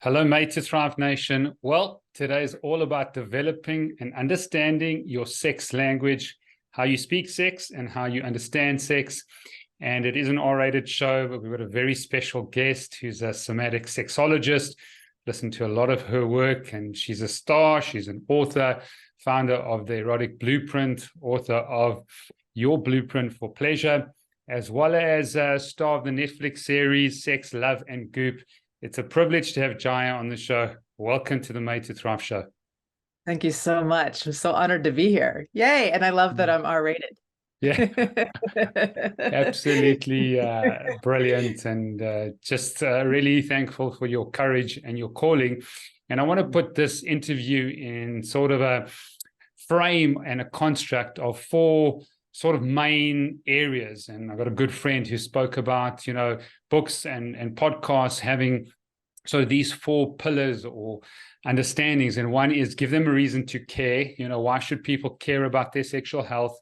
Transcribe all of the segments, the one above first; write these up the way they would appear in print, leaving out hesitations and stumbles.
Hello, mate to Thrive Nation. Well, today is all about developing and understanding your sex language, how you speak sex and how you understand sex. And it is an R-rated show, but we've got a very special guest who's a somatic sexologist. Listen to a lot of her work, and she's a star. She's an author, founder of the Erotic Blueprint, author of Your Blueprint for Pleasure, as well as star of the Netflix series Sex, Love, and Goop. It's a privilege to have Jaiya on the show. Welcome to the Made to Thrive show. Thank you so much. I'm so honored to be here. Yay. And I love that I'm R-rated. Yeah, absolutely brilliant. And just really thankful for your courage and your calling. And I want to put this interview in sort of a frame and a construct of four sort of main areas. And I've got a good friend who spoke about, books and podcasts having so these four pillars or understandings. And one is give them a reason to care. Why should people care about their sexual health?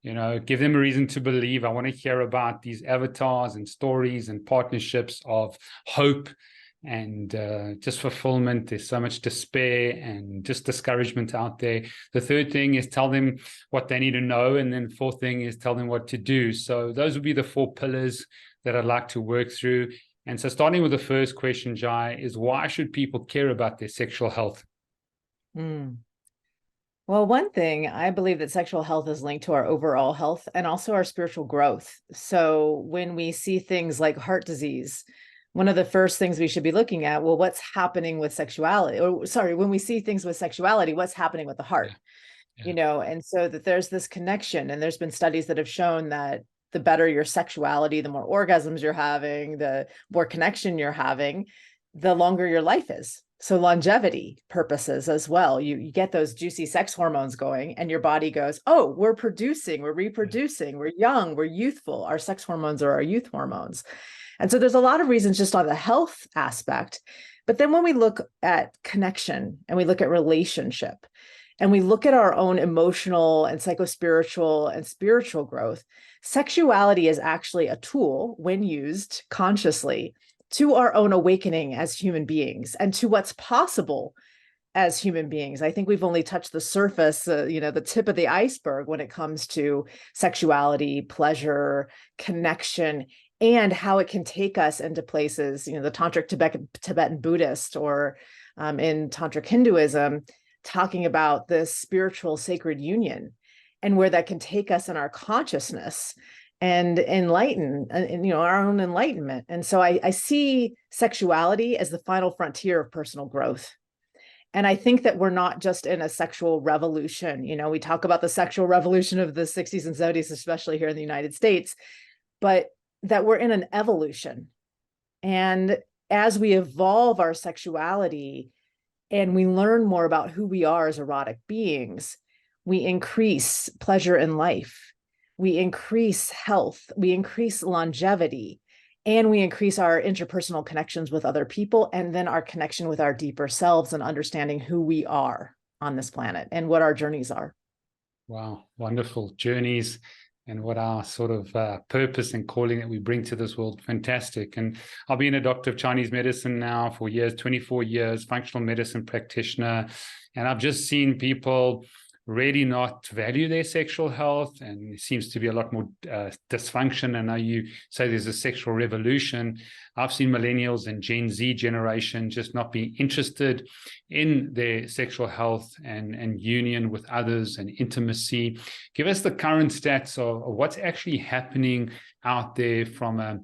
Give them a reason to believe. I want to hear about these avatars and stories and partnerships of hope and just fulfillment. There's so much despair and just discouragement out there. The third thing is tell them what they need to know. And then fourth thing is tell them what to do. So those would be the four pillars that I'd like to work through. And so starting with the first question, Jai, is why should people care about their sexual health? Well, one thing, I believe that sexual health is linked to our overall health and also our spiritual growth. So when we see things like heart disease, one of the first things we should be looking at, well, what's happening with sexuality? When we see things with sexuality, what's happening with the heart? Yeah. And so that there's this connection, and there's been studies that have shown that the better your sexuality, the more orgasms you're having, the more connection you're having, the longer your life is. So longevity purposes as well. You get those juicy sex hormones going and your body goes, oh, we're producing, we're reproducing, we're young, we're youthful. Our sex hormones are our youth hormones. And so there's a lot of reasons just on the health aspect. But then when we look at connection and we look at relationship and we look at our own emotional and psychospiritual and spiritual growth, sexuality is actually a tool when used consciously to our own awakening as human beings and to what's possible as human beings. I think we've only touched the surface, the tip of the iceberg when it comes to sexuality, pleasure, connection, and how it can take us into places, the Tantric Tibetan Buddhist or in Tantric Hinduism, talking about this spiritual sacred union and where that can take us in our consciousness and enlighten, our own enlightenment. And so I see sexuality as the final frontier of personal growth. And I think that we're not just in a sexual revolution. We talk about the sexual revolution of the 60s and 70s, especially here in the United States, but that we're in an evolution. And as we evolve our sexuality and we learn more about who we are as erotic beings, we increase pleasure in life. We increase health, we increase longevity, and we increase our interpersonal connections with other people, and then our connection with our deeper selves and understanding who we are on this planet and what our journeys are. Wow, wonderful journeys and what our sort of purpose and calling that we bring to this world. Fantastic. And I've been a doctor of Chinese medicine now for years, 24 years, functional medicine practitioner. And I've just seen people really not value their sexual health, and it seems to be a lot more dysfunction. And now you say there's a sexual revolution. I've seen millennials and Gen Z generation just not be interested in their sexual health and union with others and intimacy. Give us the current stats of what's actually happening out there from a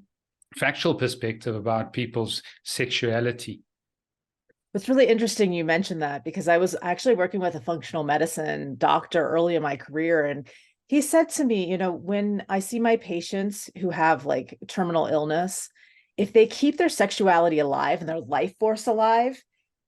factual perspective about people's sexuality. It's really interesting you mentioned that, because I was actually working with a functional medicine doctor early in my career. And he said to me, when I see my patients who have like terminal illness, if they keep their sexuality alive and their life force alive,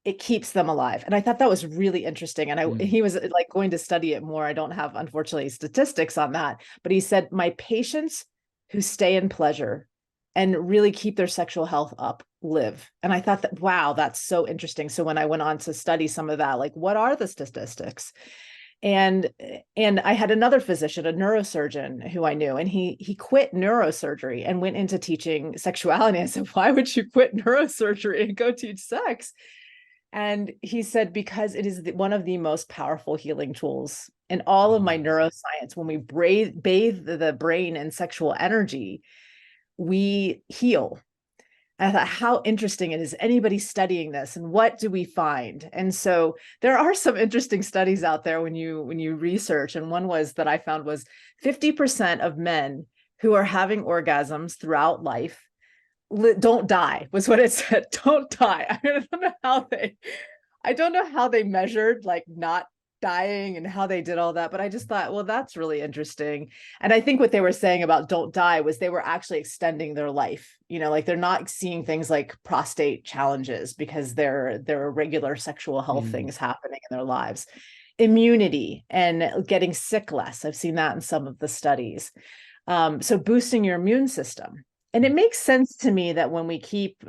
it keeps them alive. And I thought that was really interesting. And he was like going to study it more. I don't have, unfortunately, statistics on that. But he said, my patients who stay in pleasure and really keep their sexual health up live. And I thought that, wow, that's so interesting. So when I went on to study some of that, like, what are the statistics? And I had another physician, a neurosurgeon who I knew, and he quit neurosurgery and went into teaching sexuality. I said, why would you quit neurosurgery and go teach sex? And he said, because it is one of the most powerful healing tools in all of my neuroscience. When we bathe the brain in sexual energy, we heal. I thought, how interesting it is. Anybody studying this, and what do we find? And so there are some interesting studies out there when you research. And one was that I found was 50% of men who are having orgasms throughout life don't die, was what it said. Don't die. I don't know how they measured like not dying and how they did all that, but I just thought, well, that's really interesting. And I think what they were saying about don't die was they were actually extending their life. Like they're not seeing things like prostate challenges because there are regular sexual health things happening in their lives. Immunity and getting sick less. I've seen that in some of the studies. So boosting your immune system. And it makes sense to me that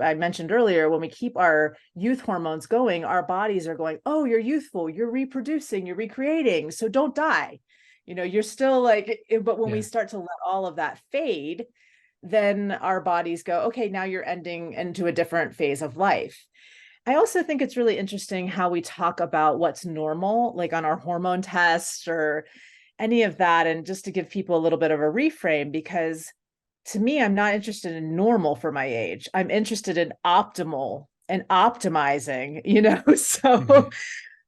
I mentioned earlier, when we keep our youth hormones going, our bodies are going, oh, you're youthful, you're reproducing, you're recreating, so don't die. You're still like, but when we start to let all of that fade, then our bodies go, okay, now you're ending into a different phase of life. I also think it's really interesting how we talk about what's normal, like on our hormone tests or any of that. And just to give people a little bit of a reframe, because to me, I'm not interested in normal for my age. I'm interested in optimal and optimizing, So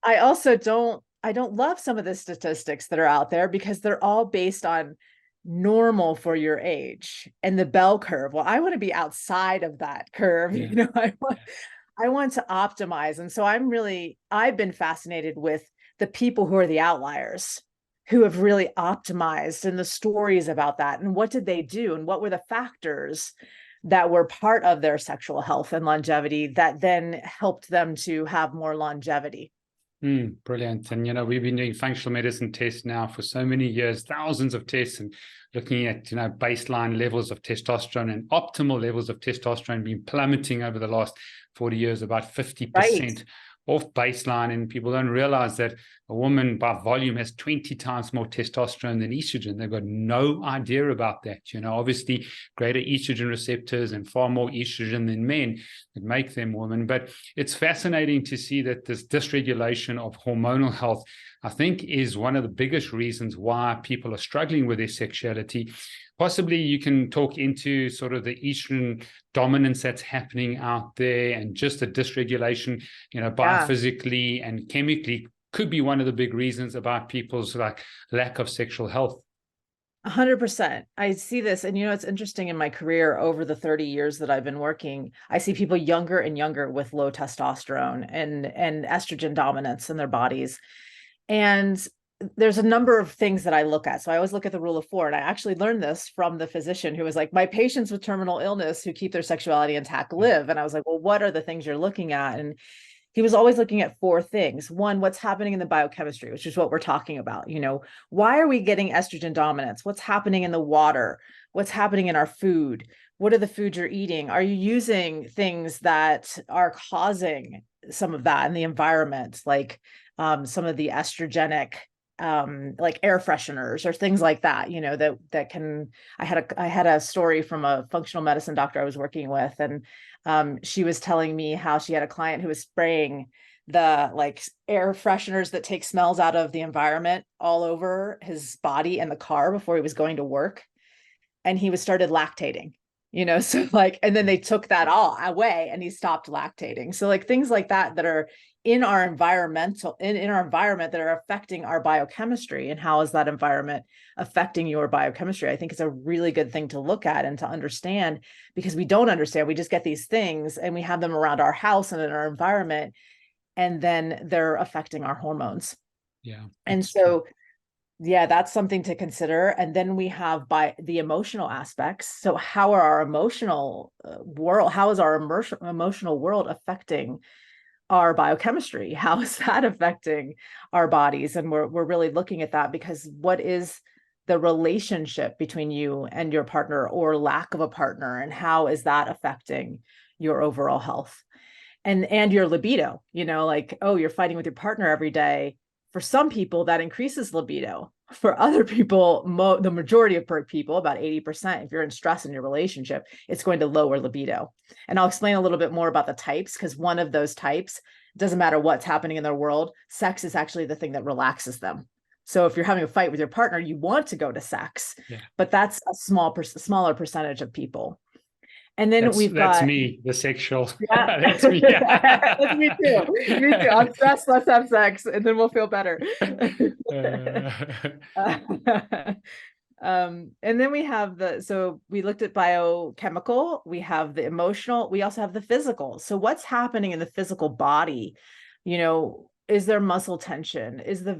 I don't love some of the statistics that are out there because they're all based on normal for your age and the bell curve. Well, I want to be outside of that curve. I want to optimize. And so I've been fascinated with the people who are the outliers, who have really optimized, and the stories about that. And what did they do? And what were the factors that were part of their sexual health and longevity that then helped them to have more longevity? Brilliant. And, we've been doing functional medicine tests now for so many years, thousands of tests, and looking at, baseline levels of testosterone and optimal levels of testosterone being plummeting over the last 40 years, about 50%. Off baseline, and people don't realize that a woman by volume has 20 times more testosterone than estrogen. They've got no idea about that. Obviously greater estrogen receptors and far more estrogen than men that make them women. But it's fascinating to see that this dysregulation of hormonal health, I think, is one of the biggest reasons why people are struggling with their sexuality. Possibly you can talk into sort of the estrogen dominance that's happening out there, and just the dysregulation, biophysically and chemically could be one of the big reasons about people's lack of sexual health. 100%. I see this. And, it's interesting in my career over the 30 years that I've been working, I see people younger and younger with low testosterone and estrogen dominance in their bodies. And there's a number of things that I look at. So I always look at the rule of 4. And I actually learned this from the physician who was like, my patients with terminal illness who keep their sexuality intact live. And I was like, well, what are the things you're looking at? And he was always looking at 4 things. One, what's happening in the biochemistry, which is what we're talking about. Why are we getting estrogen dominance? What's happening in the water? What's happening in our food? What are the foods you're eating? Are you using things that are causing some of that in the environment? Like some of the estrogenic like air fresheners or things like that, that can. I had a story from a functional medicine doctor I was working with, and she was telling me how she had a client who was spraying the air fresheners that take smells out of the environment all over his body in the car before he was going to work, and he started lactating. So and then they took that all away and he stopped lactating. So things like that are in our environment that are affecting our biochemistry. And how is that environment affecting your biochemistry? I think it's a really good thing to look at and to understand, because we don't understand. We just get these things and we have them around our house and in our environment, and then they're affecting our hormones. Yeah. And so yeah, that's something to consider. And then we have by the emotional aspects. So how are our emotional world? How is our emotional world affecting our biochemistry? How is that affecting our bodies? And we're really looking at that, because what is the relationship between you and your partner, or lack of a partner, and how is that affecting your overall health and your libido? Oh, you're fighting with your partner every day. For some people, that increases libido. For other people, the majority of people, about 80%, if you're in stress in your relationship, it's going to lower libido. And I'll explain a little bit more about the types, because one of those types, doesn't matter what's happening in their world, sex is actually the thing that relaxes them. So if you're having a fight with your partner, you want to go to sex, but that's a smaller percentage of people. And then that's me, the sexual. Yeah. That's me. That's me too. Me too. I'm stressed. Let's have sex, and then we'll feel better. And then we have so we looked at biochemical, we have the emotional, we also have the physical. So what's happening in the physical body? Is there muscle tension? Is the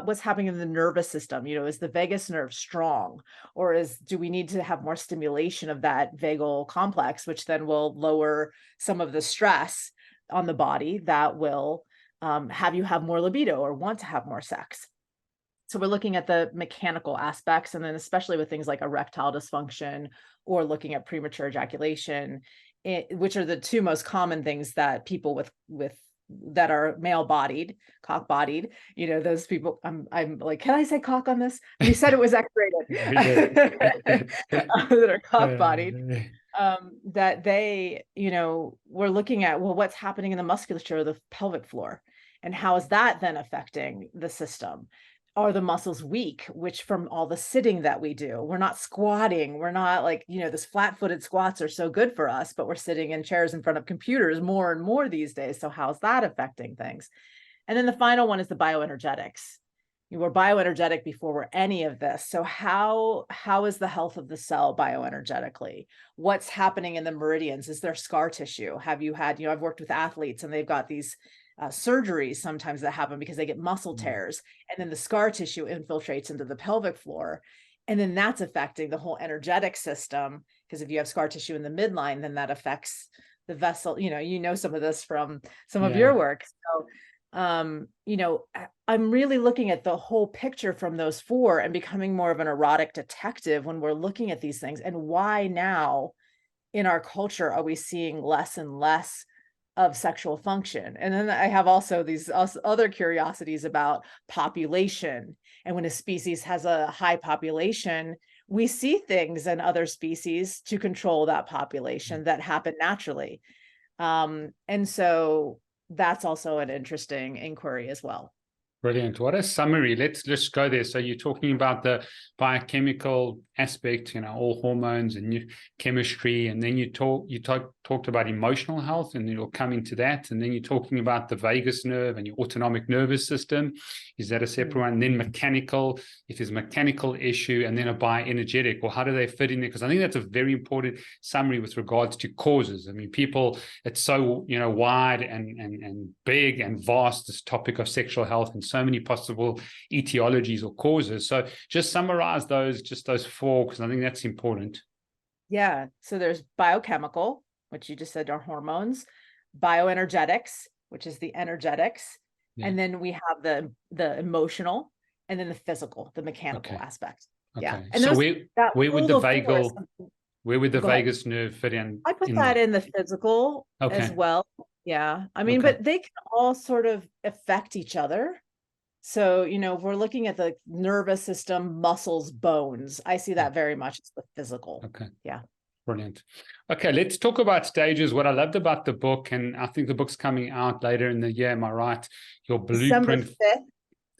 what's happening in the nervous system? Is the vagus nerve strong, or do we need to have more stimulation of that vagal complex, which then will lower some of the stress on the body that will have you have more libido or want to have more sex? So we're looking at the mechanical aspects, and then especially with things like erectile dysfunction or looking at premature ejaculation, which are the two most common things that people with that are male-bodied, cock-bodied, those people. I'm like, can I say cock on this? You said it was X-rated. That are cock-bodied. That they, we're looking at, well, what's happening in the musculature of the pelvic floor, and how is that then affecting the system? Are the muscles weak, which from all the sitting that we do, we're not squatting. We're not like, this flat-footed squats are so good for us, but we're sitting in chairs in front of computers more and more these days. So how's that affecting things? And then the final one is the bioenergetics. We're bioenergetic before we're any of this. So how is the health of the cell bioenergetically? What's happening in the meridians? Is there scar tissue? Have you had, I've worked with athletes and they've got these surgeries sometimes that happen because they get muscle tears, and then the scar tissue infiltrates into the pelvic floor, and then that's affecting the whole energetic system, because if you have scar tissue in the midline, then that affects the vessel. Some of this from some of your work. So I'm really looking at the whole picture from those four and becoming more of an erotic detective when we're looking at these things, and why now in our culture are we seeing less and less of sexual function. And then I have also these other curiosities about population. And when a species has a high population, we see things in other species to control that population that happen naturally. And so that's also an interesting inquiry as well. Brilliant. What a summary. Let's just go there. So you're talking about the biochemical aspect, all hormones and chemistry, and then you talked about emotional health, and you'll come into that, and then you're talking about the vagus nerve and your autonomic nervous system. Is that a separate one? And then mechanical, if there's a mechanical issue, and then a bioenergetic, well, how do they fit in there? Because I think that's a very important summary with regards to causes. I mean, people, it's so wide and big and vast, this topic of sexual health, and so many possible etiologies or causes. So just summarize those four, because I think that's important. Yeah. So there's biochemical, which you just said are hormones, bioenergetics, which is the energetics. Yeah. And then we have the emotional, and then the physical, the mechanical aspect. Okay. Yeah. And so where would the vagus nerve fit in? I put that in the physical as well. Yeah. I mean, but they can all sort of affect each other. So, if we're looking at the nervous system, muscles, bones, I see that very much as the physical. Okay. Yeah. Brilliant. Okay, let's talk about stages. What I loved about the book, and I think the book's coming out later in the year, am I right? Your blueprint. December 5th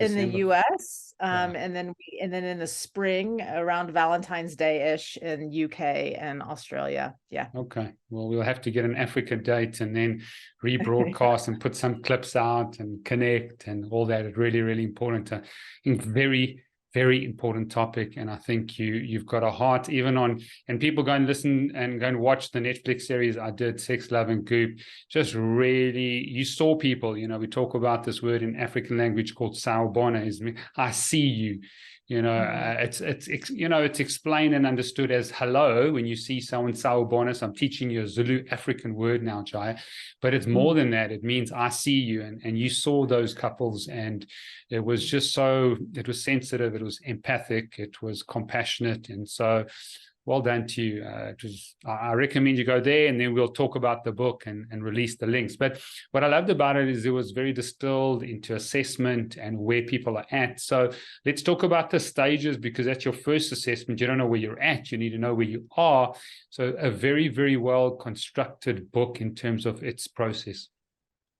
in the US, and then in the spring around Valentine's Day-ish in UK and Australia. Yeah. Okay. Well, we'll have to get an Africa date and then rebroadcast and put some clips out and connect and all that. It's really, really important. I think very, very important topic. And I think you've got a heart even on, and people go and listen and go and watch the Netflix series I did, Sex, Love and Goop. Just really, you saw people, we talk about this word in African language called sawubona, is I see you. It's explained and understood as hello when you see someone sawubona. So I'm teaching you a Zulu African word now, Jaiya, but it's more than that. It means I see you, and you saw those couples, and it was just it was sensitive, it was empathic, it was compassionate. And so Well done to you. I recommend you go there, and then we'll talk about the book and release the links. But what I loved about it is it was very distilled into assessment and where people are at. So let's talk about the stages, because that's your first assessment. You don't know where you're at. You need to know where you are. So a very, very well constructed book in terms of its process.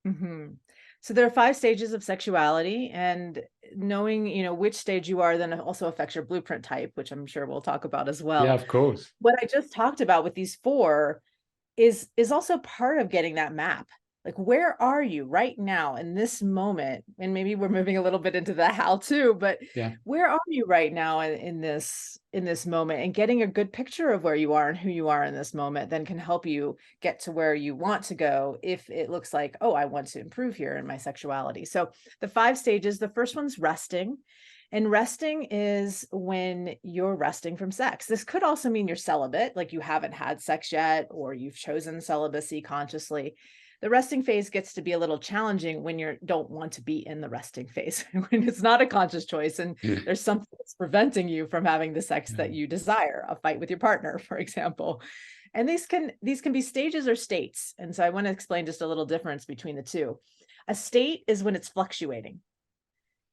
Mm-hmm. So there are 5 stages of sexuality, and knowing, which stage you are then also affects your blueprint type, which I'm sure we'll talk about as well. Yeah, of course. What I just talked about with these 4 is also part of getting that map. Like, where are you right now in this moment? And maybe we're moving a little bit into the how to, but yeah, where are you right now in this moment? And getting a good picture of where you are and who you are in this moment then can help you get to where you want to go if it looks like, oh, I want to improve here in my sexuality. So the 5 stages, the first one's resting. And resting is when you're resting from sex. This could also mean you're celibate, like you haven't had sex yet, or you've chosen celibacy consciously. The resting phase gets to be a little challenging when you don't want to be in the resting phase, when it's not a conscious choice and there's something that's preventing you from having the sex that you desire, a fight with your partner, for example. And these can be stages or states. And so I want to explain just a little difference between the two. A state is when it's fluctuating.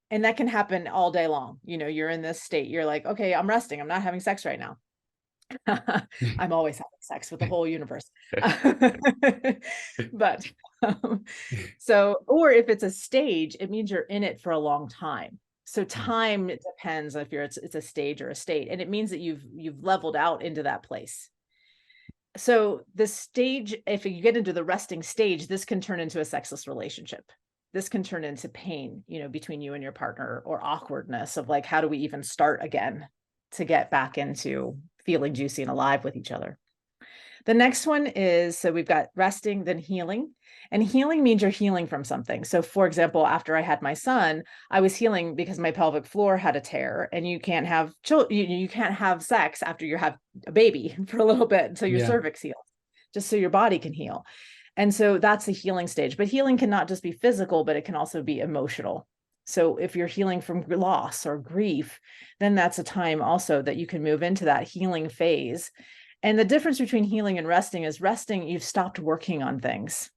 And that can happen all day long. You're in this state. You're like, okay, I'm resting. I'm not having sex right now. I'm always having sex with the whole universe. But or if it's a stage, it means you're in it for a long time. So time, it depends if it's a stage or a state. And it means that you've leveled out into that place. So the stage, if you get into the resting stage, this can turn into a sexless relationship. This can turn into pain, between you and your partner, or awkwardness of like, how do we even start again to get back into feeling juicy and alive with each other? The next one is, so we've got resting, then healing. And healing means you're healing from something. So for example, after I had my son, I was healing because my pelvic floor had a tear, and you can't have you can't have sex after you have a baby for a little bit until your cervix heals, just so your body can heal. And so that's the healing stage. But healing cannot just be physical, but it can also be emotional. So if you're healing from loss or grief, then that's a time also that you can move into that healing phase. And the difference between healing and resting is resting, you've stopped working on things.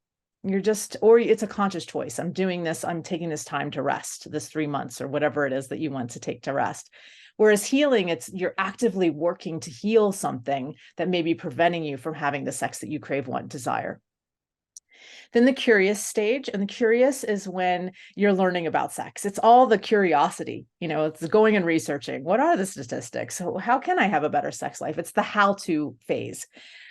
Or it's a conscious choice. I'm doing this. I'm taking this time to rest, this 3 months or whatever it is that you want to take to rest. Whereas healing, you're actively working to heal something that may be preventing you from having the sex that you crave, want, desire. Then the curious stage, and the curious is when you're learning about sex. It's all the curiosity, it's going and researching. What are the statistics? So how can I have a better sex life? It's the how-to phase.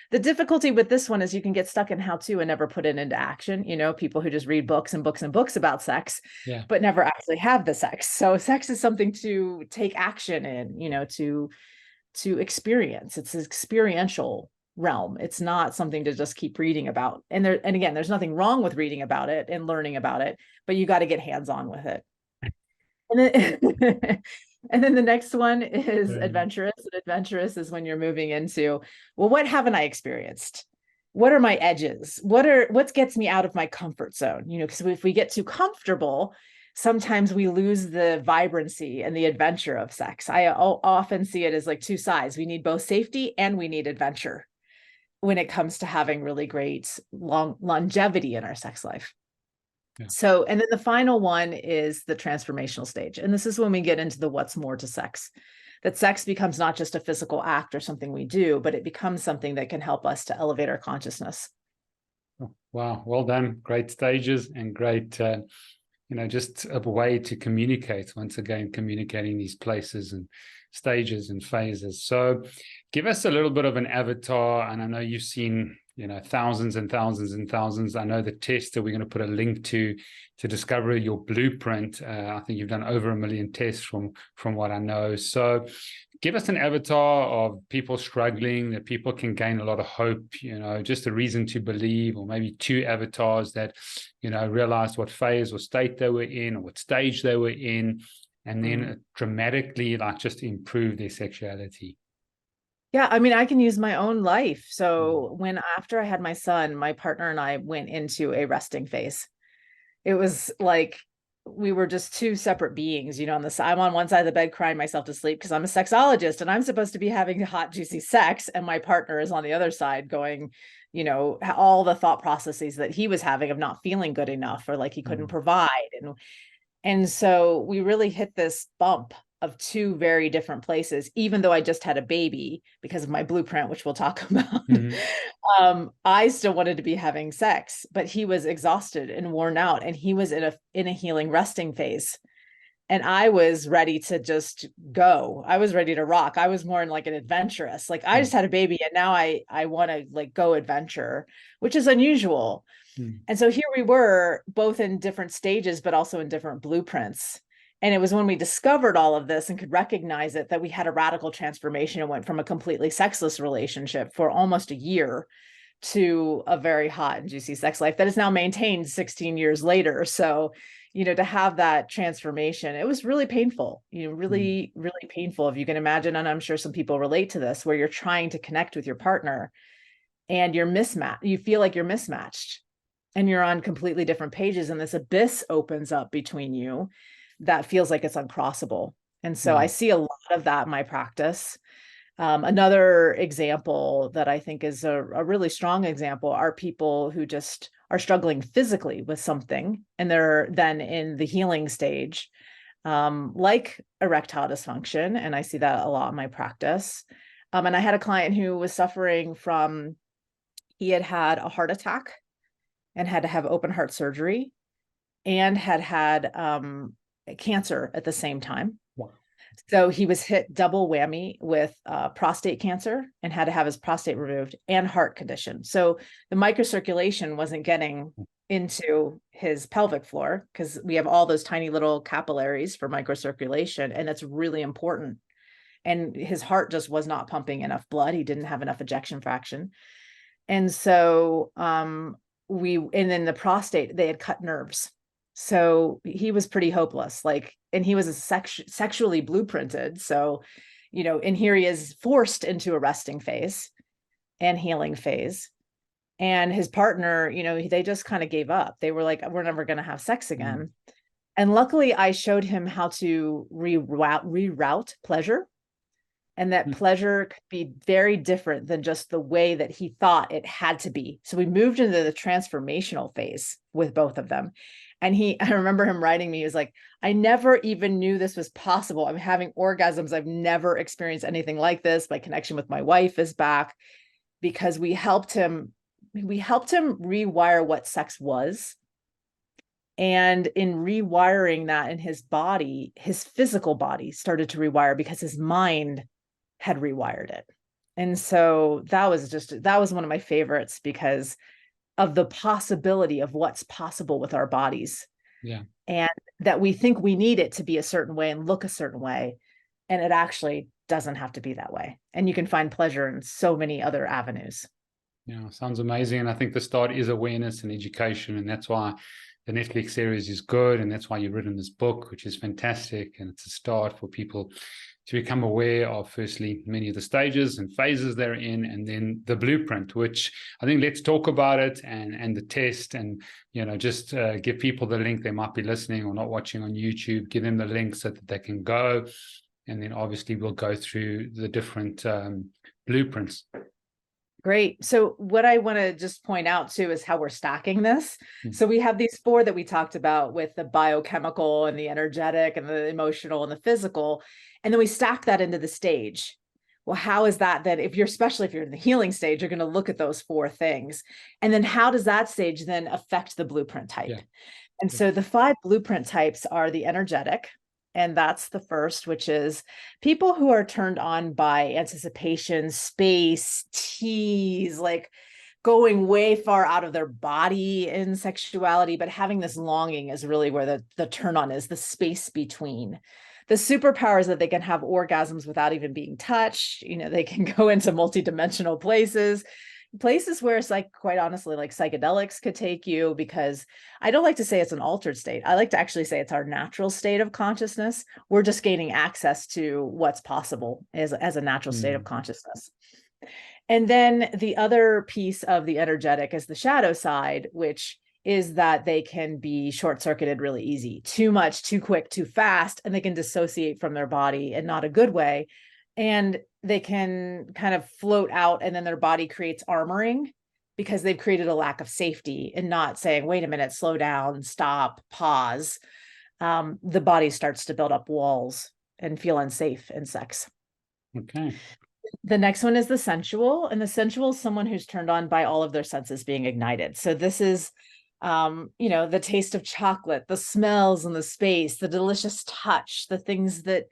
The difficulty with this one is you can get stuck in how-to and never put it into action. People who just read books and books and books about sex, but never actually have the sex. So sex is something to take action in, to experience. It's an experiential realm. It's not something to just keep reading about. And again, there's nothing wrong with reading about it and learning about it, but you got to get hands-on with it. And then, and then the next one is adventurous. And adventurous is when you're moving into, well, what haven't I experienced? What are my edges? What gets me out of my comfort zone? Because if we get too comfortable, sometimes we lose the vibrancy and the adventure of sex. I often see it as like 2 sides. We need both safety and we need adventure when it comes to having really great longevity in our sex life. So, and then the final one is the transformational stage. And this is when we get into the what's more to sex, that sex becomes not just a physical act or something we do, but it becomes something that can help us to elevate our consciousness. Wow. Well done. Great stages and great, just a way to communicate. Once again, communicating these places and stages and phases. So give us a little bit of an avatar. And I know you've seen, thousands and thousands and thousands. I know the test that we're going to put a link to discover your blueprint. I think you've done over 1 million tests from what I know. So give us an avatar of people struggling, that people can gain a lot of hope, just a reason to believe, or maybe 2 avatars that, realized what phase or state they were in, or what stage they were in, and then dramatically just improve their sexuality. Yeah, I mean, I can use my own life. So after I had my son, my partner and I went into a resting phase. It was like we were just two separate beings, you know, on the side. I'm on one side of the bed crying myself to sleep because I'm a sexologist and I'm supposed to be having hot, juicy sex. And my partner is on the other side going, you know, all the thought processes that he was having of not feeling good enough or like he couldn't provide. And so we really hit this bump of two very different places, even though I just had a baby because of my blueprint, which we'll talk about. I still wanted to be having sex, but he was exhausted and worn out, and he was in a healing resting phase. And I was ready to just go. I was ready to rock. I was more in like an adventurous, like I just had a baby and now I want to like go adventure, which is unusual. And so here we were both in different stages, but also in different blueprints. And it was when we discovered all of this and could recognize it that we had a radical transformation and went from a completely sexless relationship for almost a year to a very hot and juicy sex life that is now maintained 16 years later. So, you know, to have that transformation, it was really painful, you know, really, really painful. If you can imagine, and I'm sure some people relate to this, where you're trying to connect with your partner and you're mismatched, you feel like you're mismatched and you're on completely different pages, and this abyss opens up between you that feels like it's uncrossable. And so I see a lot of that in my practice. Another example that I think is a really strong example are people who just are struggling physically with something, and they're then in the healing stage, like erectile dysfunction. And I see that a lot in my practice. And I had a client who was suffering from, he had a heart attack and had to have open heart surgery and had cancer at the same time. Wow. So he was hit double whammy with prostate cancer and had to have his prostate removed and heart condition. So the microcirculation wasn't getting into his pelvic floor because we have all those tiny little capillaries for microcirculation, and that's really important. And his heart just was not pumping enough blood. He didn't have enough ejection fraction. And so and then the prostate, they had cut nerves. So he was pretty hopeless, like, and he was a sexually blueprinted. So, you know, and here he is forced into a resting phase and healing phase. And his partner, you know, they just kind of gave up. They were like, we're never going to have sex again. And luckily I showed him how to reroute pleasure. And that pleasure could be very different than just the way that he thought it had to be. So we moved into the transformational phase with both of them. And I remember him writing me, he was like, I never even knew this was possible. I'm having orgasms. I've never experienced anything like this. My connection with my wife is back because we helped him rewire what sex was. And in rewiring that in his body, his physical body started to rewire because his mind had rewired it. And so that was one of my favorites because of the possibility of what's possible with our bodies. Yeah. And that we think we need it to be a certain way and look a certain way. And it actually doesn't have to be that way. And you can find pleasure in so many other avenues. Yeah, sounds amazing. And I think the start is awareness and education. And that's why the Netflix series is good. And that's why you've written this book, which is fantastic. And it's a start for people to become aware of, firstly, many of the stages and phases they're in, and then the blueprint, which I think let's talk about it and the test, and, you know, just give people the link. They might be listening or not watching on YouTube, give them the link so that they can go. And then obviously we'll go through the different blueprints. Great. So what I want to just point out too is how we're stacking this. So we have these 4 that we talked about with the biochemical and the energetic and the emotional and the physical. And then we stack that into the stage. Well, how is that then? Especially if you're in the healing stage, you're going to look at those 4 things. And then how does that stage then affect the blueprint type? Yeah. And so the 5 blueprint types are the energetic. And that's the first, which is people who are turned on by anticipation, space, tease, like going way far out of their body in sexuality, but having this longing is really where the turn on is, the space between. The superpower is that they can have orgasms without even being touched. You know, they can go into multidimensional places where it's like, quite honestly, like psychedelics could take you, because I don't like to say it's an altered state. I like to actually say it's our natural state of consciousness. We're just gaining access to what's possible as a natural state of consciousness. And then the other piece of the energetic is the shadow side, which is that they can be short-circuited really easy. Too much, too quick, too fast, and they can dissociate from their body in not a good way. And they can kind of float out, and then their body creates armoring because they've created a lack of safety and not saying, wait a minute, slow down, stop, pause. The body starts to build up walls and feel unsafe in sex. Okay. The next one is the sensual, and the sensual is someone who's turned on by all of their senses being ignited. So this is, the taste of chocolate, the smells and the space, the delicious touch, the things that,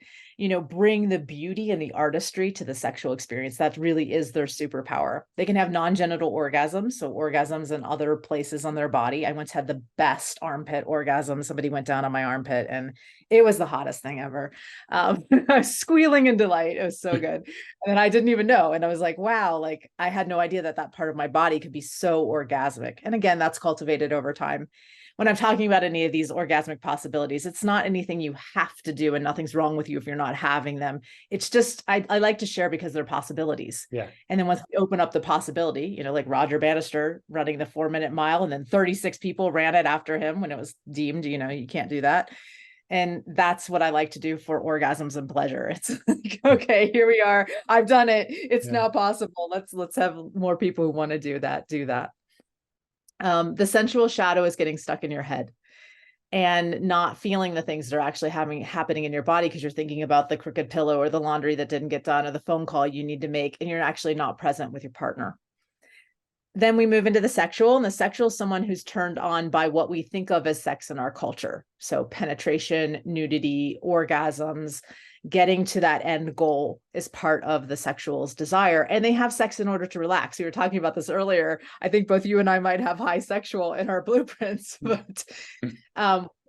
bring the beauty and the artistry to the sexual experience. That really is their superpower. They can have non-genital orgasms, so orgasms in other places on their body. I once had the best armpit orgasm. Somebody went down on my armpit and it was the hottest thing ever. I was squealing in delight. It was so good. And then I didn't even know. And I was like, wow, like I had no idea that that part of my body could be so orgasmic. And again, that's cultivated over time. When I'm talking about any of these orgasmic possibilities, it's not anything you have to do, and nothing's wrong with you if you're not having them. It's just, I like to share because they're possibilities. Yeah. And then once we open up the possibility, like Roger Bannister running the 4-minute mile, and then 36 people ran it after him when it was deemed, you can't do that. And that's what I like to do for orgasms and pleasure. It's like, okay, here we are. I've done it. It's now possible. Let's have more people who want to do that. The sensual shadow is getting stuck in your head and not feeling the things that are actually happening in your body because you're thinking about the crooked pillow or the laundry that didn't get done or the phone call you need to make, and you're actually not present with your partner. Then we move into the sexual, and the sexual is someone who's turned on by what we think of as sex in our culture. So penetration, nudity, orgasms, getting to that end goal is part of the sexual's desire. And they have sex in order to relax. We were talking about this earlier. I think both you and I might have high sexual in our blueprints, but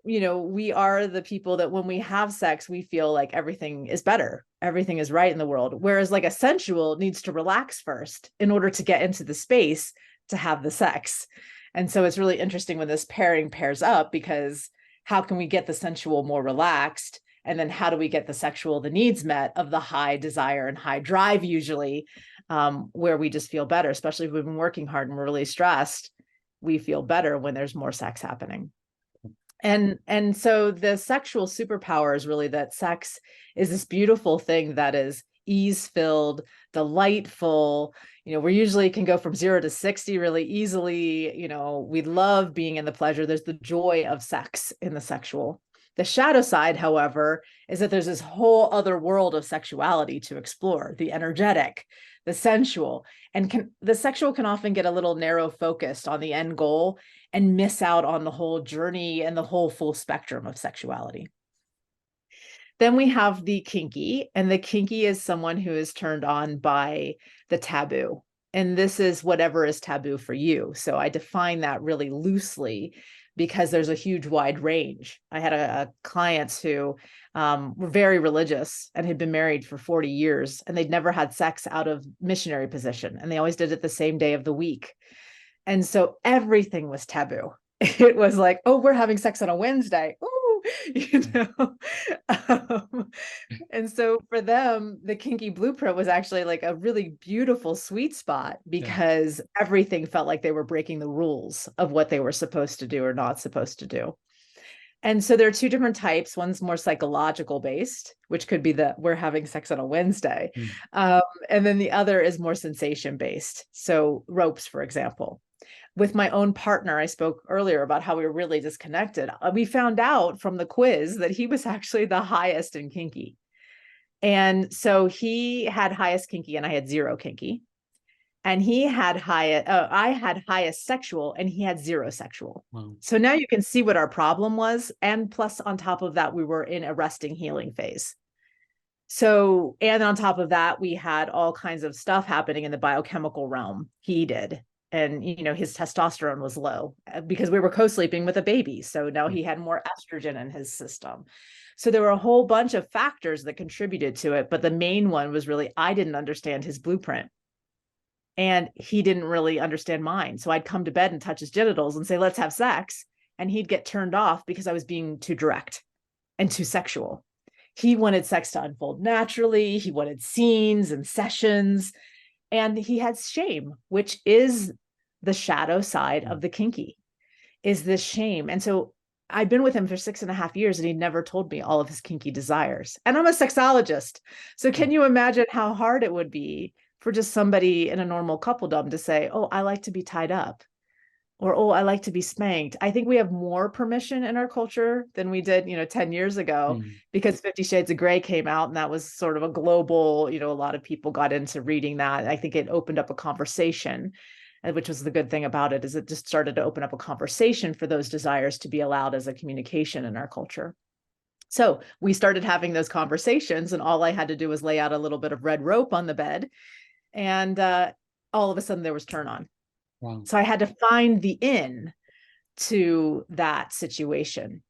we are the people that when we have sex, we feel like everything is better. Everything is right in the world. Whereas like a sensual needs to relax first in order to get into the space to have the sex. And so it's really interesting when this pairs up, because how can we get the sensual more relaxed? And then how do we get the sexual, the needs met of the high desire and high drive, usually, where we just feel better, especially if we've been working hard and we're really stressed. We feel better when there's more sex happening. And so the sexual superpower is really that sex is this beautiful thing that is ease-filled, delightful. We usually can go from 0 to 60 really easily. We love being in the pleasure. There's the joy of sex in the sexual. The shadow side, however, is that there's this whole other world of sexuality to explore, the energetic, the sensual, and the sexual can often get a little narrow focused on the end goal and miss out on the whole journey and the whole full spectrum of sexuality. Then we have the kinky, and the kinky is someone who is turned on by the taboo. And this is whatever is taboo for you. So I define that really loosely because there's a huge wide range. I had a clients who were very religious and had been married for 40 years, and they'd never had sex out of missionary position. And they always did it the same day of the week. And so everything was taboo. It was like, oh, we're having sex on a Wednesday. Ooh, and so for them, the kinky blueprint was actually like a really beautiful sweet spot because everything felt like they were breaking the rules of what they were supposed to do or not supposed to do. And so there are two different types. One's more psychological based, which could be that we're having sex on a Wednesday. And then the other is more sensation based. So ropes, for example. With my own partner, I spoke earlier about how we were really disconnected. We found out from the quiz that he was actually the highest in kinky. And so he had highest kinky and I had 0 kinky. And he had I had highest sexual and he had 0 sexual. Wow. So now you can see what our problem was. And plus on top of that, we were in a resting healing phase. So, and on top of that, we had all kinds of stuff happening in the biochemical realm. He did. And, his testosterone was low because we were co-sleeping with a baby. So now he had more estrogen in his system. So there were a whole bunch of factors that contributed to it. But the main one was really, I didn't understand his blueprint. And he didn't really understand mine. So I'd come to bed and touch his genitals and say, let's have sex. And he'd get turned off because I was being too direct and too sexual. He wanted sex to unfold naturally. He wanted scenes and sessions. And he had shame, which is the shadow side of the kinky. is this shame. And so I'd been with him for 6.5 years and he never told me all of his kinky desires. And I'm a sexologist. So can you imagine how hard it would be for just somebody in a normal coupledom to say, oh, I like to be tied up, or, oh, I like to be spanked. I think we have more permission in our culture than we did, 10 years ago, because 50 Shades of Grey came out, and that was sort of a global, a lot of people got into reading that. I think it opened up a conversation, which was the good thing about it, is it just started to open up a conversation for those desires to be allowed as a communication in our culture. So we started having those conversations, and all I had to do was lay out a little bit of red rope on the bed, and all of a sudden there was turn on. Wow. So I had to find the in to that situation.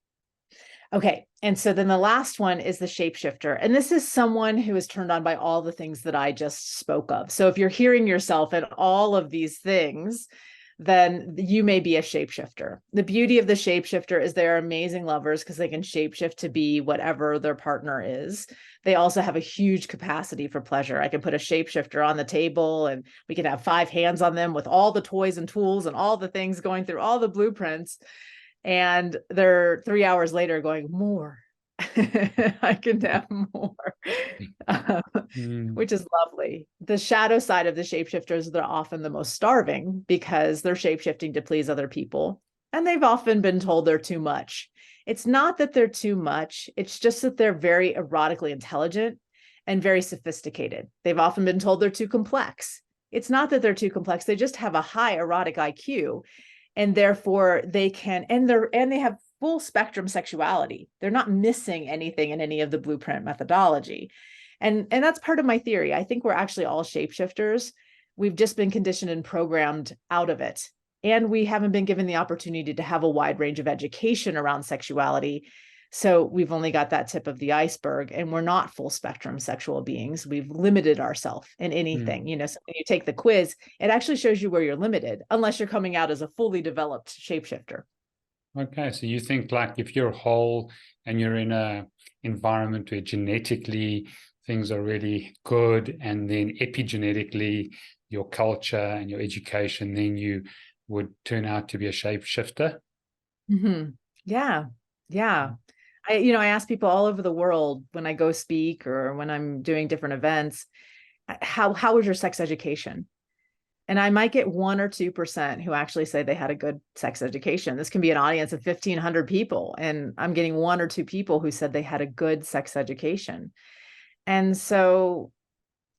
Okay. And so then the last one is the shapeshifter. And this is someone who is turned on by all the things that I just spoke of. So if you're hearing yourself in all of these things, then you may be a shapeshifter. The beauty of the shapeshifter is they're amazing lovers because they can shapeshift to be whatever their partner is. They also have a huge capacity for pleasure. I can put a shapeshifter on the table and we can have 5 hands on them with all the toys and tools and all the things going through all the blueprints. And they're 3 hours later going, more. I can have more, which is lovely. The shadow side of the shapeshifters, they're often the most starving because they're shapeshifting to please other people. And they've often been told they're too much. It's not that they're too much. It's just that they're very erotically intelligent and very sophisticated. They've often been told they're too complex. It's not that they're too complex. They just have a high erotic IQ. And therefore they can, and they have full spectrum sexuality. They're not missing anything in any of the blueprint methodology. And that's part of my theory. I think we're actually all shapeshifters. We've just been conditioned and programmed out of it. And we haven't been given the opportunity to have a wide range of education around sexuality. So we've only got that tip of the iceberg, and we're not full spectrum sexual beings. We've limited ourselves in anything, so when you take the quiz, it actually shows you where you're limited, unless you're coming out as a fully developed shapeshifter. Okay, so you think like if you're whole and you're in a environment where genetically things are really good, and then epigenetically your culture and your education, then you would turn out to be a shapeshifter? Yeah. I ask people all over the world when I go speak or when I'm doing different events, how was your sex education? And I might get 1 or 2% who actually say they had a good sex education. This can be an audience of 1,500 people, and I'm getting 1 or 2 people who said they had a good sex education. And so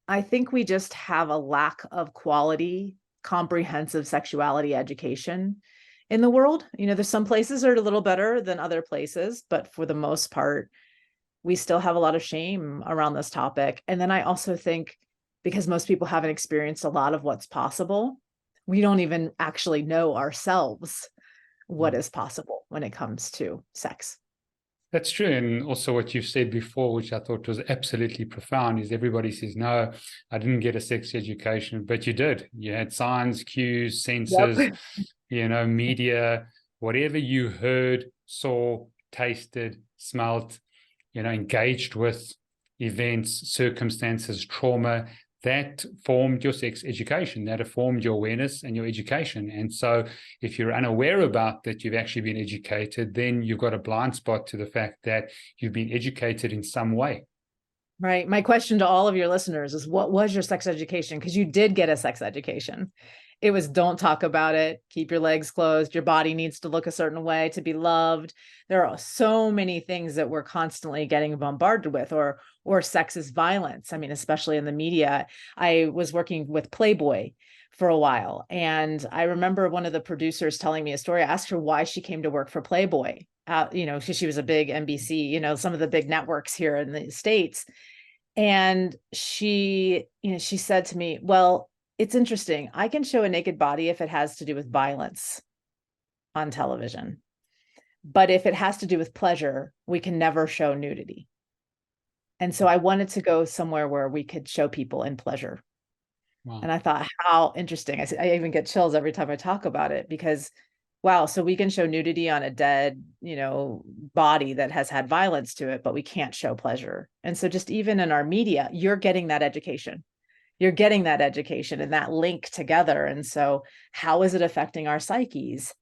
I think we just have a lack of quality, comprehensive sexuality education in the world. There's some places that are a little better than other places, but for the most part, we still have a lot of shame around this topic. And then I also think, because most people haven't experienced a lot of what's possible, we don't even actually know ourselves what is possible when it comes to sex. That's true. And also what you've said before, which I thought was absolutely profound, is everybody says, no, I didn't get a sex education, but you did. You had signs, cues, senses, media, whatever you heard, saw, tasted, smelt, engaged with events, circumstances, trauma, that formed your sex education, that formed your awareness and your education. And so if you're unaware about that you've actually been educated, then you've got a blind spot to the fact that you've been educated in some way. Right. My question to all of your listeners is, what was your sex education? Because you did get a sex education. It was, don't talk about it. Keep your legs closed. Your body needs to look a certain way to be loved. There are so many things that we're constantly getting bombarded with, or sex is violence. I mean, especially in the media. I was working with Playboy for a while, and I remember one of the producers telling me a story. I asked her why she came to work for Playboy. Because she was a big NBC, some of the big networks here in the States. And she said to me, well, it's interesting. I can show a naked body if it has to do with violence on television. But if it has to do with pleasure, we can never show nudity. And so I wanted to go somewhere where we could show people in pleasure. Wow. And I thought, how interesting. I even get chills every time I talk about it, because wow, so we can show nudity on a dead, body that has had violence to it, but we can't show pleasure. And so just even in our media, you're getting that education. You're getting that education and that link together. And so how is it affecting our psyches?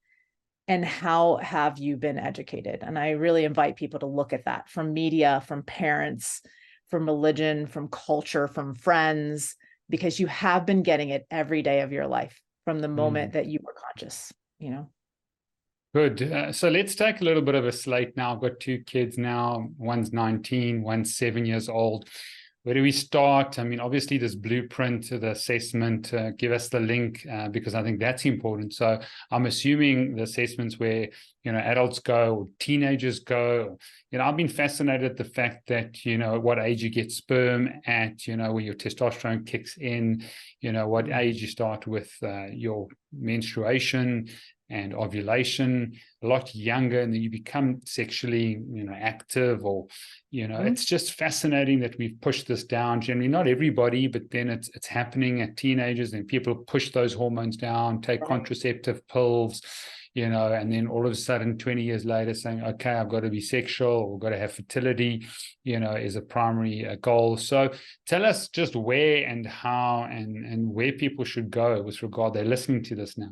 And how have you been educated? And I really invite people to look at that from media, from parents, from religion, from culture, from friends, because you have been getting it every day of your life from the moment that you were conscious, you know? Good. So let's take a little bit of a slate now. I've got two kids now. One's 19, one's 7 years old. Where do we start? I mean, obviously, this blueprint, the assessment, give us the link because I think that's important. So I'm assuming the assessments where, adults go or teenagers go. I've been fascinated at the fact that, at what age you get sperm at, where your testosterone kicks in, what age you start with your menstruation and ovulation, a lot younger, and then you become sexually, active, or, it's just fascinating that we've pushed this down. Generally, not everybody, but then it's happening at teenagers, and people push those hormones down, take contraceptive pills, and then all of a sudden, 20 years later, saying, okay, I've got to be sexual, or got to have fertility, is a primary goal. So tell us just where and how and where people should go with regard, they're listening to this now.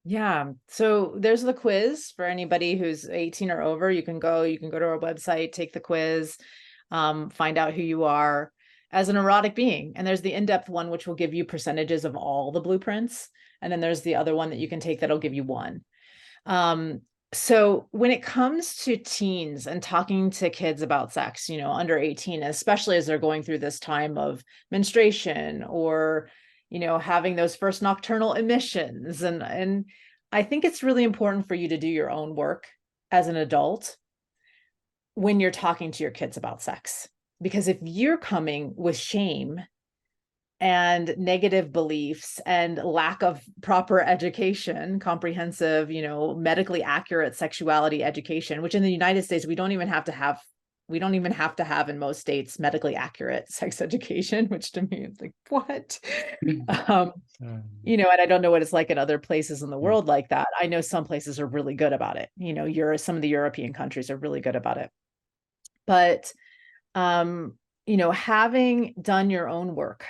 Yeah. So there's the quiz for anybody who's 18 or over. You can go to our website, take the quiz, find out who you are as an erotic being. And there's the in-depth one, which will give you percentages of all the blueprints. And then there's the other one that you can take that'll give you one. So when it comes to teens and talking to kids about sex, under 18, especially as they're going through this time of menstruation or having those first nocturnal emissions. And I think it's really important for you to do your own work as an adult when you're talking to your kids about sex. Because if you're coming with shame and negative beliefs and lack of proper education, comprehensive, medically accurate sexuality education, which in the United States, we don't even have to have in most states medically accurate sex education, which to me is like, what? And I don't know what it's like in other places in the world like that. I know some places are really good about it. Some of the European countries are really good about it. But, having done your own work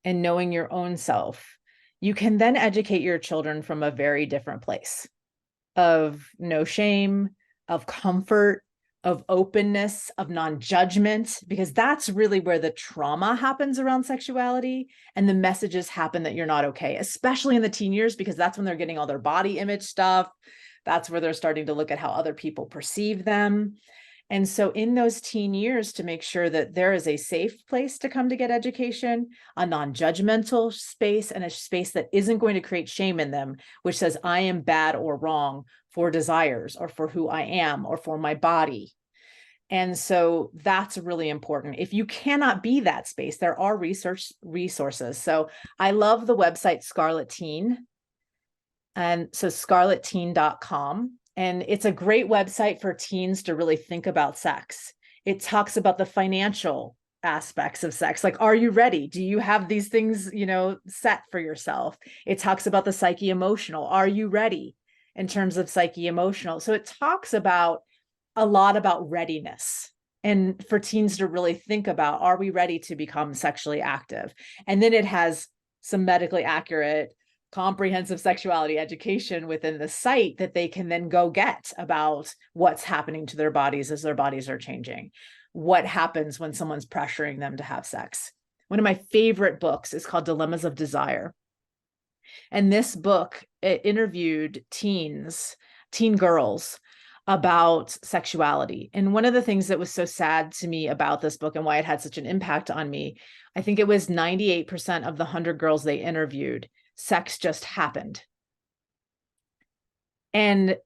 and knowing your own self, you can then educate your children from a very different place of no shame, of comfort, of openness, of non-judgment, because that's really where the trauma happens around sexuality and the messages happen that you're not okay, especially in the teen years, because that's when they're getting all their body image stuff. That's where they're starting to look at how other people perceive them. And so in those teen years, to make sure that there is a safe place to come to get education, a non-judgmental space, and a space that isn't going to create shame in them, which says I am bad or wrong for desires or for who I am or for my body. And so that's really important. If you cannot be that space, there are resources. So I love the website Scarlet Teen. And so scarletteen.com. And it's a great website for teens to really think about sex. It talks about the financial aspects of sex. Like, are you ready? Do you have these things, set for yourself? It talks about the psyche emotional. Are you ready in terms of psyche emotional? So it talks about a lot about readiness and for teens to really think about, are we ready to become sexually active? And then it has some medically accurate comprehensive sexuality education within the site that they can then go get about what's happening to their bodies as their bodies are changing. What happens when someone's pressuring them to have sex? One of my favorite books is called Dilemmas of Desire. And this book, it interviewed teen girls about sexuality. And one of the things that was so sad to me about this book and why it had such an impact on me, I think it was 98% of the 100 girls they interviewed, sex just happened. And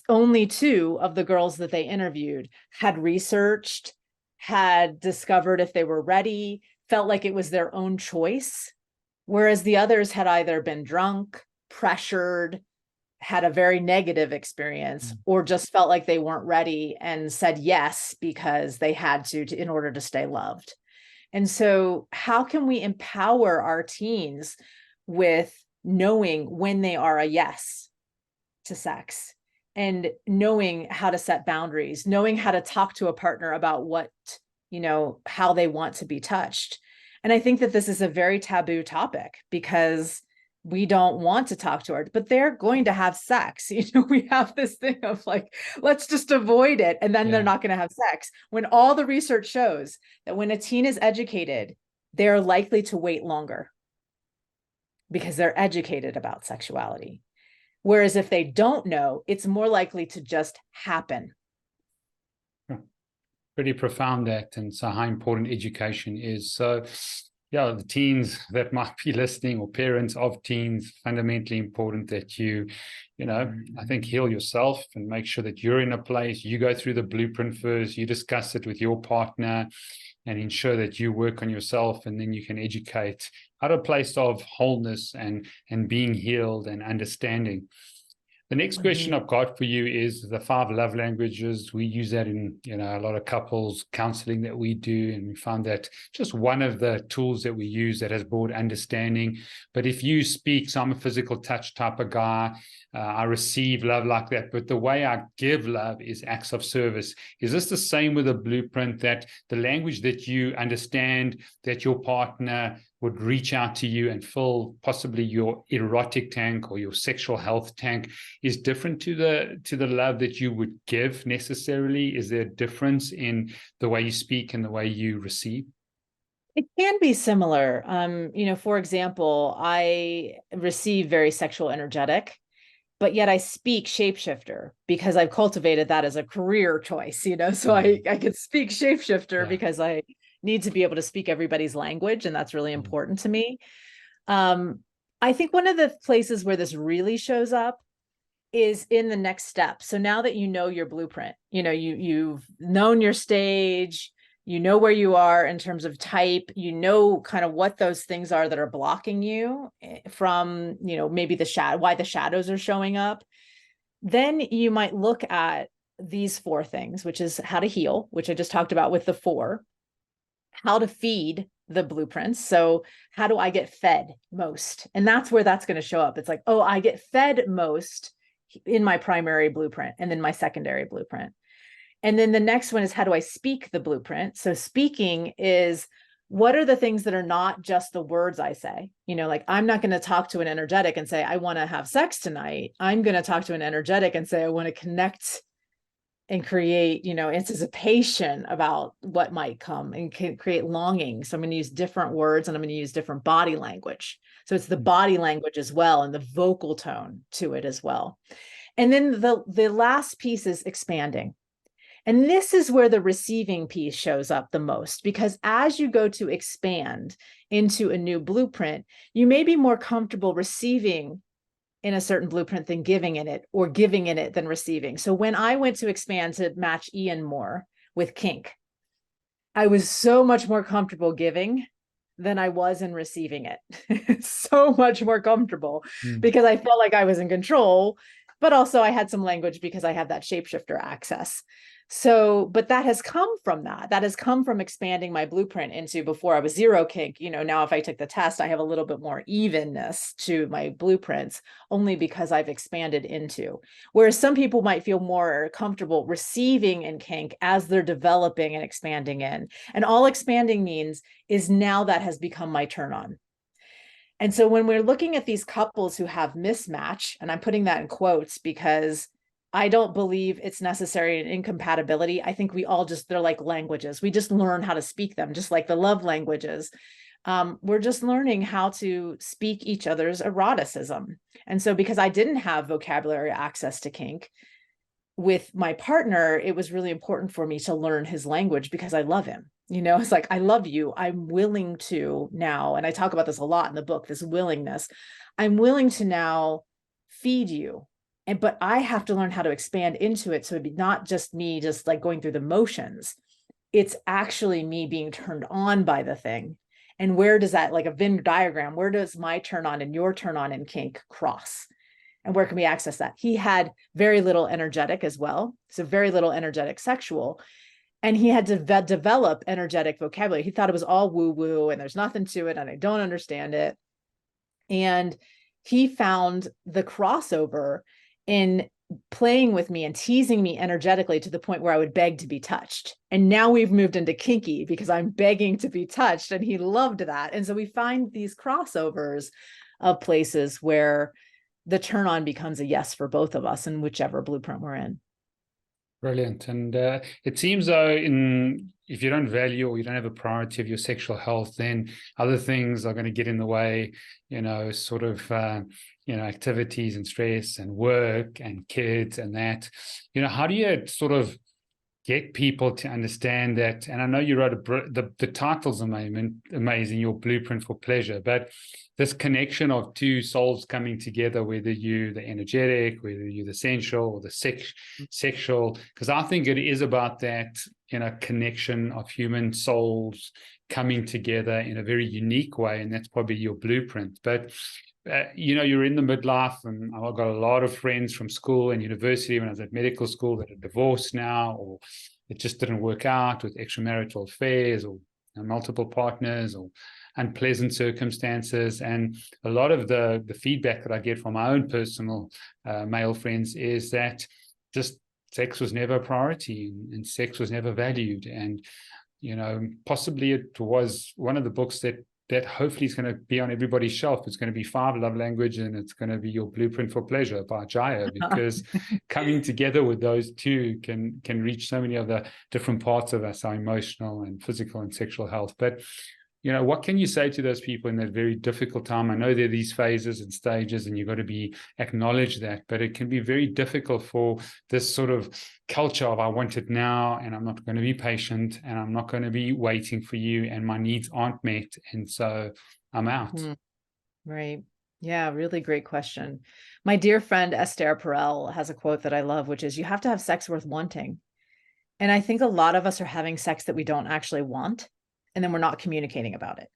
only 2 of the girls that they interviewed had researched, had discovered if they were ready, felt like it was their own choice. Whereas the others had either been drunk, pressured, had a very negative experience, or just felt like they weren't ready and said yes because they had to in order to stay loved. And so how can we empower our teens with knowing when they are a yes to sex and knowing how to set boundaries, knowing how to talk to a partner about what, how they want to be touched? And I think that this is a very taboo topic because we don't want to talk to her, but they're going to have sex. We have this thing of like, let's just avoid it. And then they're not going to have sex. When all the research shows that when a teen is educated, they're likely to wait longer because they're educated about sexuality. Whereas if they don't know, it's more likely to just happen. Pretty profound that, and so how important education is. So yeah, the teens that might be listening, or parents of teens, fundamentally important that you I think heal yourself and make sure that you're in a place, you go through the blueprint first, you discuss it with your partner, and ensure that you work on yourself, and then you can educate out of a place of wholeness and being healed and understanding. The next question I've got for you is the 5 love languages. We use that in a lot of couples counseling that we do, and we found that just one of the tools that we use that has broad understanding. But if you speak, so I'm a physical touch type of guy, I receive love like that, but the way I give love is acts of service. Is this the same with a blueprint, that the language that you understand, that your partner would reach out to you and fill possibly your erotic tank or your sexual health tank, is different to the love that you would give necessarily? Is there a difference in the way you speak and the way you receive? It can be similar. For example, I receive very sexual energetic, but yet I speak shapeshifter because I've cultivated that as a career choice, so I can speak shapeshifter because I need to be able to speak everybody's language. And that's really important to me. I think one of the places where this really shows up is in the next step. So now that you know your blueprint, you've known your stage, you know where you are in terms of type, kind of what those things are that are blocking you from, maybe why the shadows are showing up. Then you might look at these 4 things, which is how to heal, which I just talked about with the 4, how to feed the blueprints. So how do I get fed most? And that's where that's going to show up. It's like, oh, I get fed most in my primary blueprint and then my secondary blueprint. And then the next one is, how do I speak the blueprint? So speaking is, what are the things that are not just the words I say? Like, I'm not going to talk to an energetic and say, I want to have sex tonight. I'm going to talk to an energetic and say, I want to connect and create, anticipation about what might come, and can create longing. So I'm going to use different words, and I'm going to use different body language. So it's the body language as well, and the vocal tone to it as well. And then the last piece is expanding. And this is where the receiving piece shows up the most, because as you go to expand into a new blueprint, you may be more comfortable receiving in a certain blueprint than giving in it, or giving in it than receiving. So when I went to expand to match Ian more with kink, I was so much more comfortable giving than I was in receiving it. So much more comfortable because I felt like I was in control, but also I had some language because I had that shapeshifter access. So, but that has come from that has come from expanding my blueprint into, before I was 0 kink, now if I took the test, I have a little bit more evenness to my blueprints, only because I've expanded into, whereas some people might feel more comfortable receiving in kink as they're developing and expanding in. And all expanding means is now that has become my turn on. And so when we're looking at these couples who have mismatch, and I'm putting that in quotes because I don't believe it's necessary an incompatibility. I think we all they're like languages. We just learn how to speak them, just like the love languages. We're just learning how to speak each other's eroticism. And so because I didn't have vocabulary access to kink with my partner, it was really important for me to learn his language because I love him. It's like, I love you. I'm willing to now, and I talk about this a lot in the book, this willingness. I'm willing to now feed you. But I have to learn how to expand into it. So it'd be not just me just like going through the motions. It's actually me being turned on by the thing. And where does that, like a Venn diagram, where does my turn on and your turn on in kink cross? And where can we access that? He had very little energetic as well. So very little energetic sexual. And he had to develop energetic vocabulary. He thought it was all woo-woo and there's nothing to it and I don't understand it. And he found the crossover in playing with me and teasing me energetically to the point where I would beg to be touched. And now we've moved into kinky because I'm begging to be touched, and he loved that. And so we find these crossovers of places where the turn on becomes a yes for both of us in whichever blueprint we're in. Brilliant. And it seems though, if you don't value or you don't have a priority of your sexual health, then other things are going to get in the way, sort of, activities and stress and work and kids and that. How do you sort of get people to understand that? And I know you wrote the title's amazing, Your Blueprint for Pleasure, but this connection of two souls coming together, whether you the energetic, whether you the sensual or the sexual, because I think it is about that, connection of human souls coming together in a very unique way, and that's probably your blueprint. But you're in the midlife, and I've got a lot of friends from school and university when I was at medical school that are divorced now, or it just didn't work out with extramarital affairs or multiple partners or unpleasant circumstances. And a lot of the feedback that I get from my own personal male friends is that just sex was never a priority, and sex was never valued. And possibly it was one of the books that hopefully is going to be on everybody's shelf. It's going to be 5 Love Language, and it's going to be Your Blueprint for Pleasure by Jaiya, because coming together with those two can reach so many other different parts of us, our emotional and physical and sexual health. But what can you say to those people in that very difficult time? I know there are these phases and stages, and you've got to acknowledge that, but it can be very difficult for this sort of culture of I want it now, and I'm not going to be patient, and I'm not going to be waiting for you, and my needs aren't met, and so I'm out. Right. Yeah, really great question. My dear friend Esther Perel has a quote that I love, which is, you have to have sex worth wanting. And I think a lot of us are having sex that we don't actually want, and then we're not communicating about it.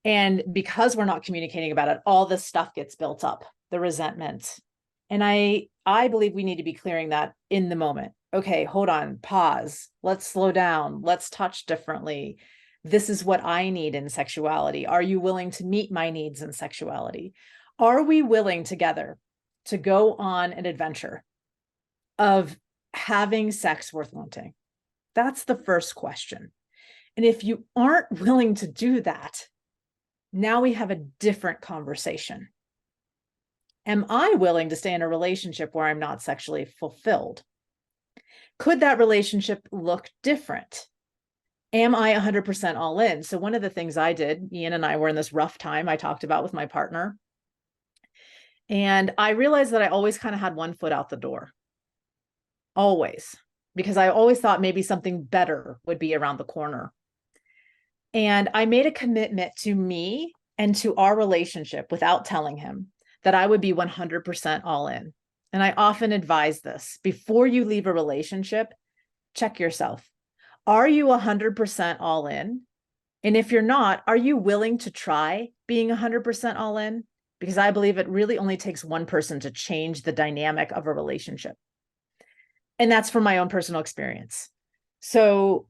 And because we're not communicating about it, all this stuff gets built up, the resentment. And I believe we need to be clearing that in the moment. Okay, hold on, pause. Let's slow down. Let's touch differently. This is what I need in sexuality. Are you willing to meet my needs in sexuality? Are we willing together to go on an adventure of having sex worth wanting? That's the first question. And if you aren't willing to do that, now we have a different conversation. Am I willing to stay in a relationship where I'm not sexually fulfilled? Could that relationship look different? Am I 100% all in? So one of the things I did, Ian and I were in this rough time I talked about with my partner. And I realized that I always kind of had one foot out the door. Always. Because I always thought maybe something better would be around the corner. And I made a commitment to me and to our relationship without telling him that I would be 100% all in. And I often advise this: before you leave a relationship, check yourself. Are you 100% all in? And if you're not, are you willing to try being 100% all in? Because I believe it really only takes one person to change the dynamic of a relationship. And that's from my own personal experience. So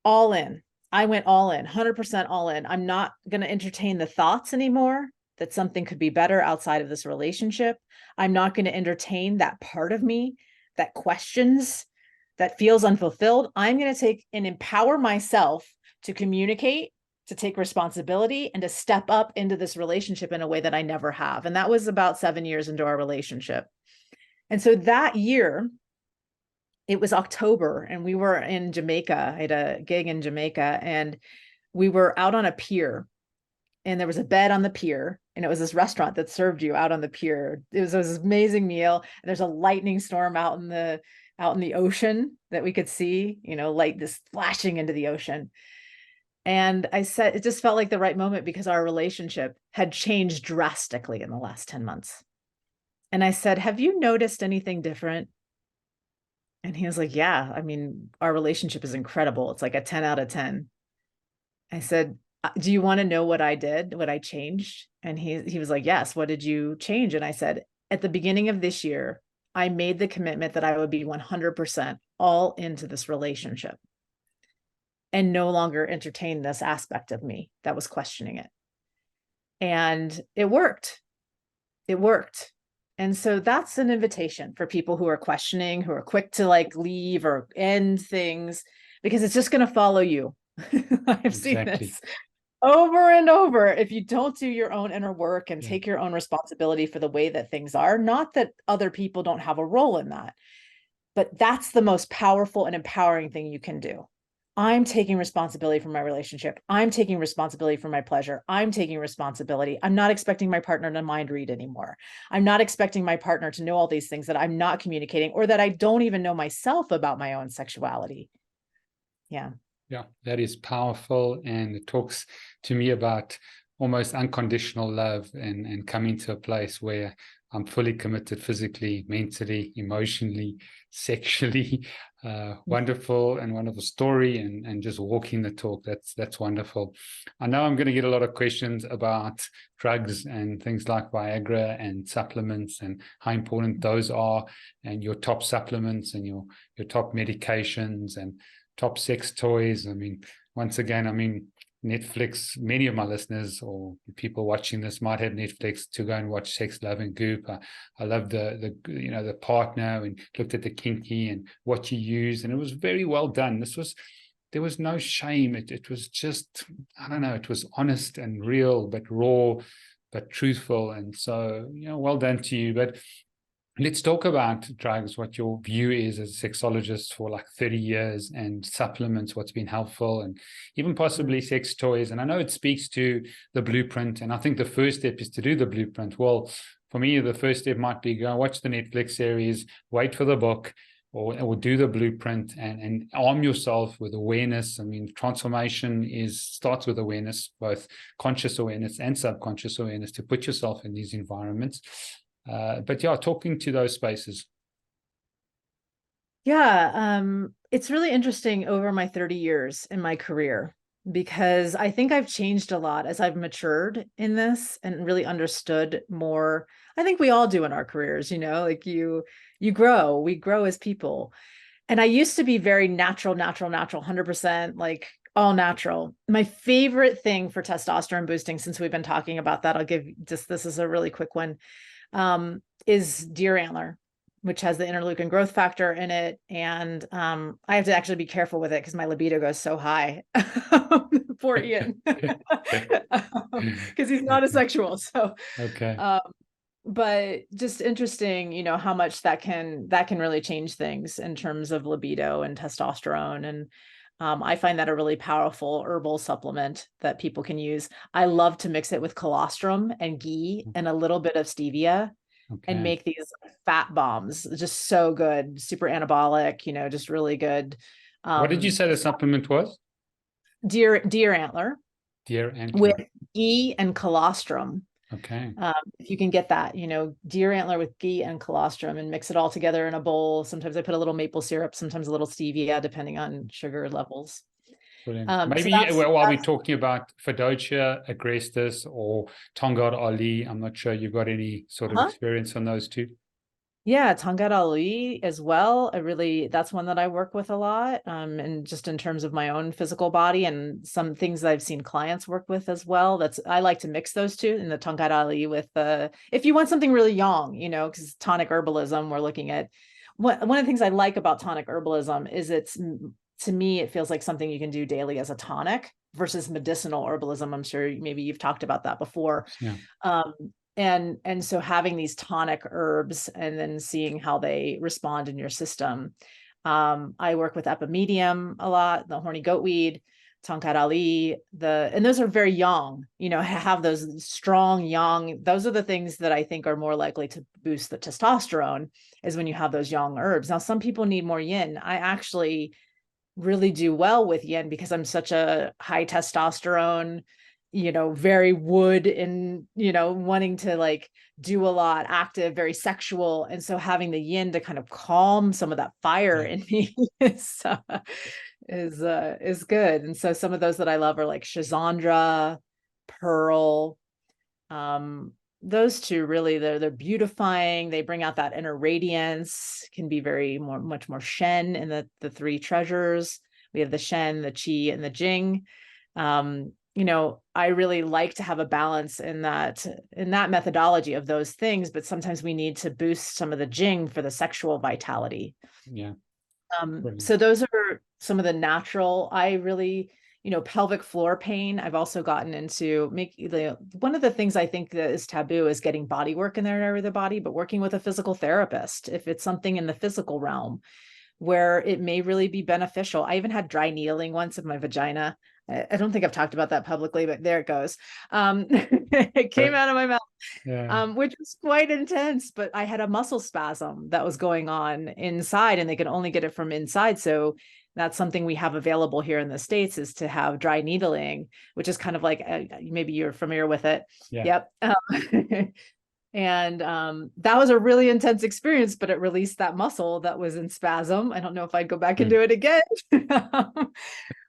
all in. I went all in, 100% all in. I'm not going to entertain the thoughts anymore that something could be better outside of this relationship. I'm not going to entertain that part of me that questions, that feels unfulfilled. I'm going to take and empower myself to communicate, to take responsibility, and to step up into this relationship in a way that I never have. And that was about 7 years into our relationship. And so that year, it was October, and we were in Jamaica. I had a gig in Jamaica, and we were out on a pier, and there was a bed on the pier, and it was this restaurant that served you out on the pier. It was this amazing meal. And there's a lightning storm out in the ocean that we could see, light this flashing into the ocean. And I said, it just felt like the right moment because our relationship had changed drastically in the last 10 months. And I said, have you noticed anything different? And he was like, yeah, I mean, our relationship is incredible. It's like a 10 out of 10. I said, do you want to know what I did, what I changed? And he was like, yes, what did you change? And I said, at the beginning of this year, I made the commitment that I would be 100% all into this relationship and no longer entertain this aspect of me that was questioning it. And it worked. It worked. And so that's an invitation for people who are questioning, who are quick to leave or end things, because it's just going to follow you. I've seen this. over and over. If you don't do your own inner work and Yeah. take your own responsibility for the way that things are, not that other people don't have a role in that, but that's the most powerful and empowering thing you can do. I'm taking responsibility for my relationship. I'm taking responsibility for my pleasure. I'm taking responsibility. I'm not expecting my partner to mind read anymore. I'm not expecting my partner to know all these things that I'm not communicating or that I don't even know myself about my own sexuality. Yeah. Yeah, that is powerful. And it talks to me about almost unconditional love and coming to a place where I'm fully committed physically, mentally, emotionally, sexually. Wonderful story and just walking the talk. That's wonderful. I know I'm going to get a lot of questions about drugs and things like Viagra and supplements and how important those are, and your top supplements and your top medications and top sex toys. I mean, once again, I mean, Netflix, many of my listeners or people watching this might have Netflix to go and watch Sex, Love and Goop. I love the partner, and looked at the kinky and what you use, and it was very well done. There was no shame. It was just, I don't know, it was honest and real, but raw, but truthful. And so, well done to you. But let's talk about drugs, what your view is as a sexologist for like 30 years, and supplements, what's been helpful, and even possibly sex toys. And I know it speaks to the blueprint. And I think the first step is to do the blueprint. Well, for me, the first step might be go watch the Netflix series, wait for the book, or do the blueprint and arm yourself with awareness. I mean, transformation starts with awareness, both conscious awareness and subconscious awareness, to put yourself in these environments. But yeah, talking to those spaces. Yeah, it's really interesting over my 30 years in my career, because I think I've changed a lot as I've matured in this and really understood more. I think we all do in our careers, like you grow, we grow as people. And I used to be very natural, 100%, like all natural. My favorite thing for testosterone boosting, since we've been talking about that, I'll give just, this is a really quick one, is deer antler, which has the interleukin growth factor in it. And I have to actually be careful with it because my libido goes so high. Poor Ian, because he's not a sexual. So, Okay. But just interesting, how much that can really change things in terms of libido and testosterone. And I find that a really powerful herbal supplement that people can use. I love to mix it with colostrum and ghee and a little bit of stevia. Okay. And make these fat bombs. Just so good, super anabolic, just really good. What did you say the supplement was? Deer antler. Deer antler. With ghee and colostrum. Okay. If you can get that, deer antler with ghee and colostrum, and mix it all together in a bowl. Sometimes I put a little maple syrup, sometimes a little stevia, depending on sugar levels. Brilliant. Maybe while we're talking about Fedocia, Agrestis, or Tongad Ali, I'm not sure you've got any sort of experience on those two. Yeah, Tongad Ali as well. That's one that I work with a lot. And just in terms of my own physical body and some things that I've seen clients work with as well. I like to mix those two, in the Tongad Ali with if you want something really young, because Tonic Herbalism, we're looking at one of the things I like about Tonic Herbalism is to me, it feels like something you can do daily as a tonic versus medicinal herbalism. I'm sure maybe you've talked about that before. Yeah. And so having these tonic herbs and then seeing how they respond in your system. I work with epimedium a lot, the horny goatweed, Tongkat Ali, and those are very young, have those strong young, those are the things that I think are more likely to boost the testosterone, is when you have those young herbs. Now, some people need more yin. I actually really do well with yin because I'm such a high testosterone, very wood and, wanting to like do a lot, active, very sexual. And so having the yin to kind of calm some of that fire in me is good. And so some of those that I love are like Shazandra, Pearl. Those two really, they're beautifying. They bring out that inner radiance, can be much more Shen in the three treasures. We have the Shen, the Qi, and the Jing. I really like to have a balance in that methodology of those things, but sometimes we need to boost some of the Jing for the sexual vitality. Yeah. So those are some of the natural. I really, pelvic floor pain. I've also gotten into one of the things I think that is taboo is getting body work in their area of the body, but working with a physical therapist, if it's something in the physical realm where it may really be beneficial. I even had dry needling once of my vagina. I don't think I've talked about that publicly, but there it goes. It came out of my mouth, which was quite intense, but I had a muscle spasm that was going on inside, and they could only get it from inside. So that's something we have available here in the States, is to have dry needling, which is kind of like, maybe you're familiar with it. Yep. And that was a really intense experience, but it released that muscle that was in spasm. I don't know if I'd go back and do it again.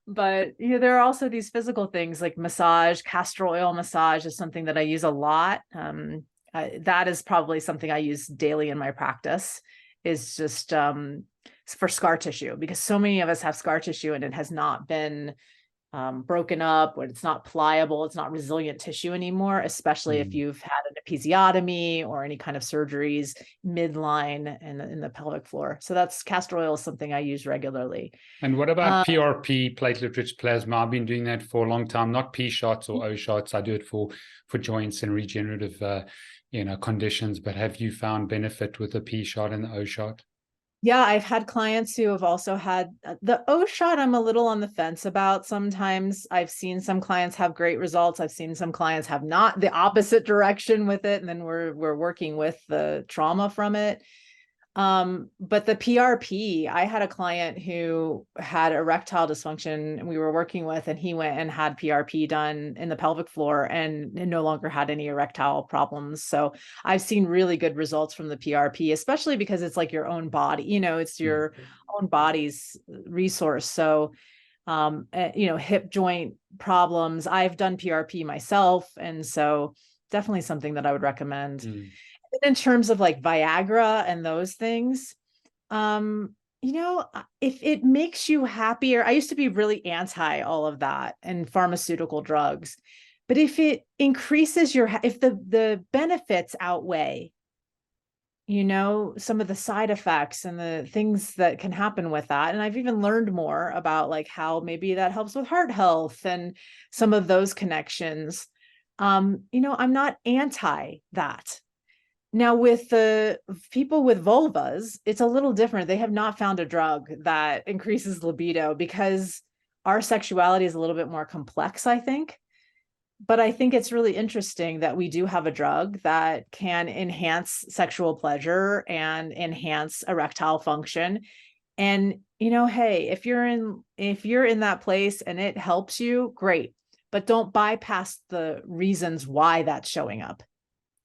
But there are also these physical things like massage. Castor oil massage is something that I use a lot. That is probably something I use daily in my practice, is just for scar tissue, because so many of us have scar tissue and it has not been broken up, or it's not pliable, it's not resilient tissue anymore, especially if you've had an episiotomy or any kind of surgeries midline in the pelvic floor. So that's castor oil is something I use regularly. And what about PRP, platelet-rich plasma? I've been doing that for a long time, not P shots or O shots. I do it for joints and regenerative conditions. But have you found benefit with the P shot and the O shot? Yeah, I've had clients who have also had the O shot. I'm a little on the fence about sometimes. I've seen some clients have great results. I've seen some clients have not, the opposite direction with it. And then we're working with the trauma from it. But the PRP, I had a client who had erectile dysfunction we were working with, and he went and had PRP done in the pelvic floor and no longer had any erectile problems. So I've seen really good results from the PRP, especially because it's like your own body, it's your own body's resource. So, hip joint problems, I've done PRP myself. And so definitely something that I would recommend. In terms of like Viagra and those things, if it makes you happier, I used to be really anti all of that and pharmaceutical drugs, but if it increases if the benefits outweigh, some of the side effects and the things that can happen with that. And I've even learned more about like how maybe that helps with heart health and some of those connections. I'm not anti that. Now, with the people with vulvas, it's a little different. They have not found a drug that increases libido because our sexuality is a little bit more complex, I think. But I think it's really interesting that we do have a drug that can enhance sexual pleasure and enhance erectile function. And, hey, if you're in that place and it helps you, great. But don't bypass the reasons why that's showing up.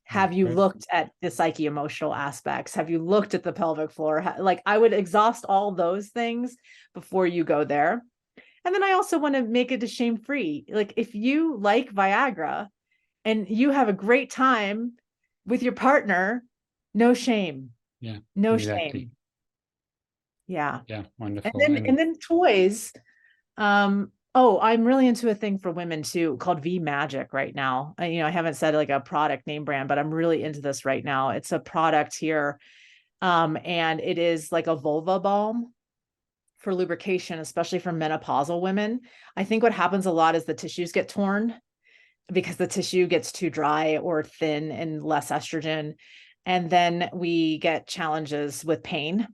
Have you looked at the psycho-emotional aspects? Have you looked at the pelvic floor? Like, I would exhaust all those things before you go there. And then I also want to make it shame-free. Like, if you like Viagra and you have a great time with your partner, no shame. Yeah. No exactly. shame. Yeah. Yeah. Wonderful. And then toys. I'm really into a thing for women too called V Magic right now. I haven't said like a product name brand, but I'm really into this right now. It's a product here. And it is like a vulva balm for lubrication, especially for menopausal women. I think what happens a lot is the tissues get torn because the tissue gets too dry or thin and less estrogen. And then we get challenges with pain.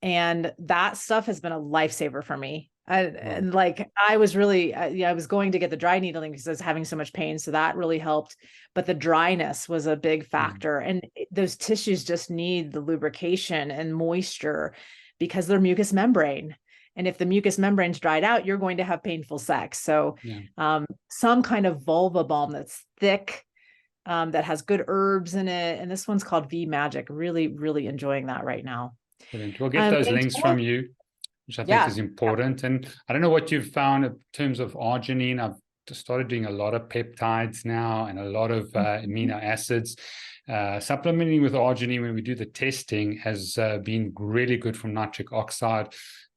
And that stuff has been a lifesaver for me. And like, I was really, I was going to get the dry needling because I was having so much pain. So that really helped. But the dryness was a big factor. And those tissues just need the lubrication and moisture because they're mucous membrane. And if the mucous membrane's dried out, you're going to have painful sex. So some kind of vulva balm that's thick, that has good herbs in it. And this one's called V Magic. Really, really enjoying that right now. Brilliant. We'll get those links from you, which I think is important. And I don't know what you've found in terms of arginine. I've just started doing a lot of peptides now and a lot of amino acids. Supplementing with arginine when we do the testing has been really good from nitric oxide.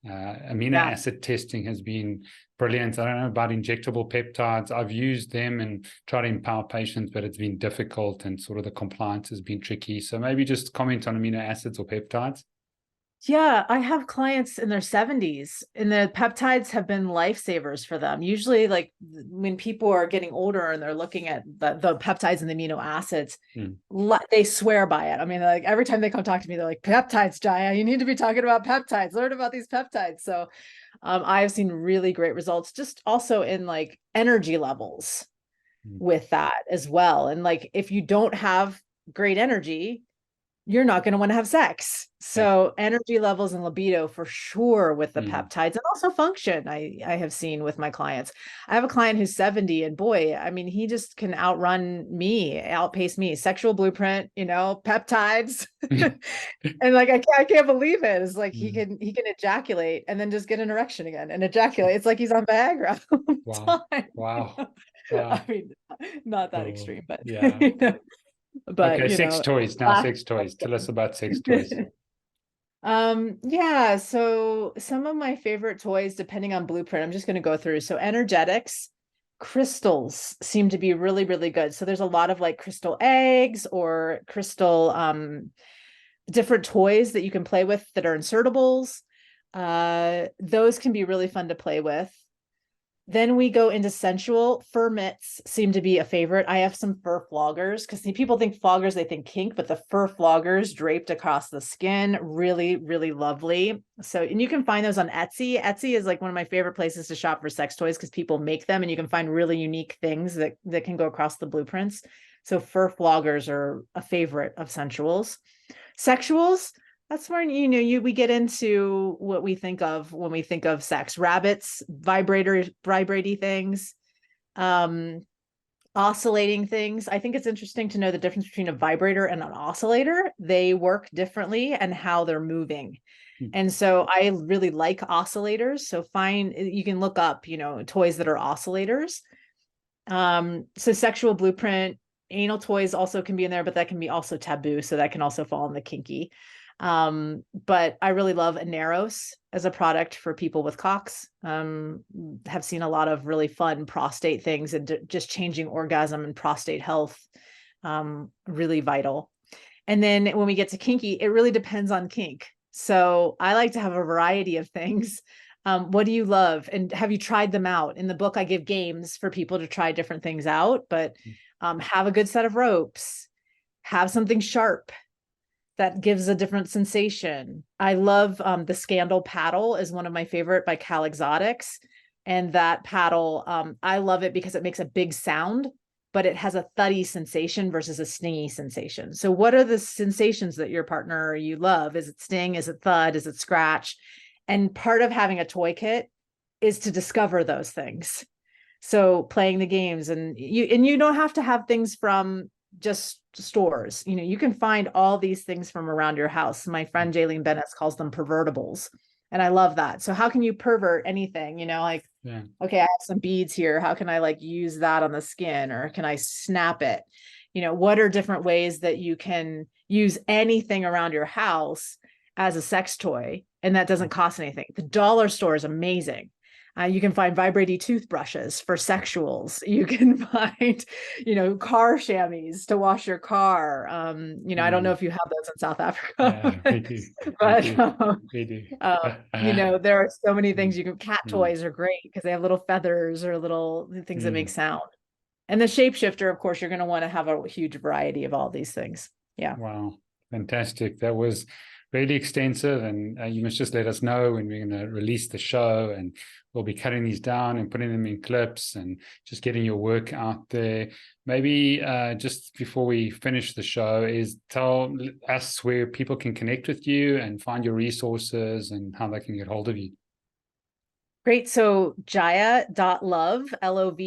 Amino acid testing has been brilliant. I don't know about injectable peptides. I've used them and tried to empower patients, but it's been difficult and sort of the compliance has been tricky. So maybe just comment on amino acids or peptides. Yeah, I have clients in their 70s, and the peptides have been lifesavers for them. Usually, like when people are getting older and they're looking at the peptides and the amino acids, they swear by it. I mean, like every time they come talk to me, they're like, peptides, Jaiya, you need to be talking about peptides, learn about these peptides. So I've seen really great results, just also in like energy levels with that as well. And like if you don't have great energy, you're not going to want to have sex. So energy levels and libido for sure with the peptides, and also function I have seen with my clients. I have a client who's 70, and boy, I mean, he just can outpace me. Sexual blueprint, peptides. And like I can't believe it. It's like he can ejaculate and then just get an erection again and ejaculate. It's like he's on Viagra all the Wow. time. Wow. I mean, not that Cool. extreme, but Yeah. but Okay, sex toys now. Sex toys. Tell us about sex toys. Yeah, so some of my favorite toys, depending on blueprint, I'm just going to go through. So energetics, crystals seem to be really, really good. So there's a lot of like crystal eggs or crystal different toys that you can play with that are insertables. Those can be really fun to play with. Then we go into sensual. Fur mitts seem to be a favorite. I have some fur floggers because people think floggers, they think kink, but the fur floggers draped across the skin, really, really lovely. So, and you can find those on Etsy. Etsy is like one of my favorite places to shop for sex toys because people make them and you can find really unique things that can go across the blueprints. So fur floggers are a favorite of sensuals. Sexuals, that's where we get into what we think of when we think of sex. Rabbits, vibrating things, oscillating things. I think it's interesting to know the difference between a vibrator and an oscillator. They work differently and how they're moving. And so I really like oscillators. So you can look up, toys that are oscillators. So sexual blueprint, anal toys also can be in there, but that can be also taboo. So that can also fall in the kinky. But I really love Aneros as a product for people with cocks. Have seen a lot of really fun prostate things and just changing orgasm and prostate health. Really vital. And then when we get to kinky, it really depends on kink. So I like to have a variety of things. What do you love? And have you tried them out? In the book, I give games for people to try different things out, but have a good set of ropes, have something sharp that gives a different sensation. I love the Scandal paddle is one of my favorite by Cal Exotics. And that paddle, I love it because it makes a big sound, but it has a thuddy sensation versus a stingy sensation. So what are the sensations that your partner or you love? Is it sting? Is it thud? Is it scratch? And part of having a toy kit is to discover those things. So playing the games, and you don't have to have things from just stores. You can find all these things from around your house. My friend Jaylene Bennett calls them pervertibles. And I love that. So how can you pervert anything? Okay, I have some beads here. How can I like use that on the skin, or can I snap it? What are different ways that you can use anything around your house as a sex toy? And that doesn't cost anything. The dollar store is amazing. You can find vibrating toothbrushes for sexuals. You can find, car chamois to wash your car. I don't know if you have those in South Africa. Yeah, we do. But We do. there are so many things cat toys are great because they have little feathers or little things that make sound. And the shapeshifter, of course, you're going to want to have a huge variety of all these things. Yeah. Wow. Fantastic. That was really extensive, and you must just let us know when we're going to release the show, and we'll be cutting these down and putting them in clips and just getting your work out there. Maybe just before we finish the show, tell us where people can connect with you and find your resources and how they can get hold of you. Great. So Jaiya.love, LOVE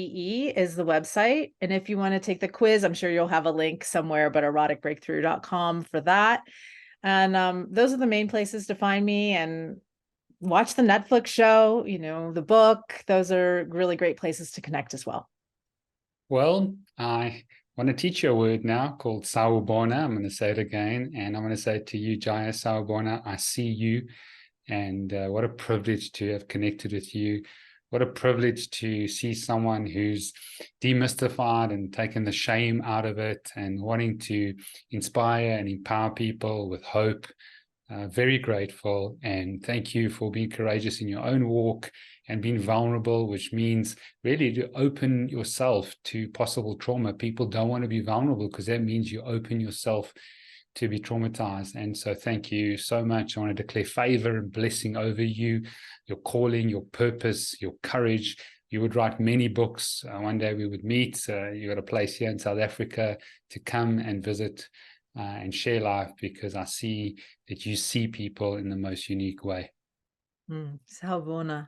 is the website. And if you want to take the quiz, I'm sure you'll have a link somewhere, but eroticbreakthrough.com for that. And those are the main places to find me, and watch the Netflix show, the book. Those are really great places to connect as well. Well, I want to teach you a word now called sawubona. I'm going to say it again. And I'm going to say to you, Jaiya, sawubona, I see you. And what a privilege to have connected with you. What a privilege to see someone who's demystified and taken the shame out of it and wanting to inspire and empower people with hope. Very grateful, and thank you for being courageous in your own walk and being vulnerable, which means really to open yourself to possible trauma. People don't want to be vulnerable because that means you open yourself to be traumatized. And so thank you so much. I want to declare favor and blessing over you, your calling, your purpose, your courage. You would write many books. One day we would meet. You got a place here in South Africa to come and visit and share life, because I see that you see people in the most unique way. Sawubona.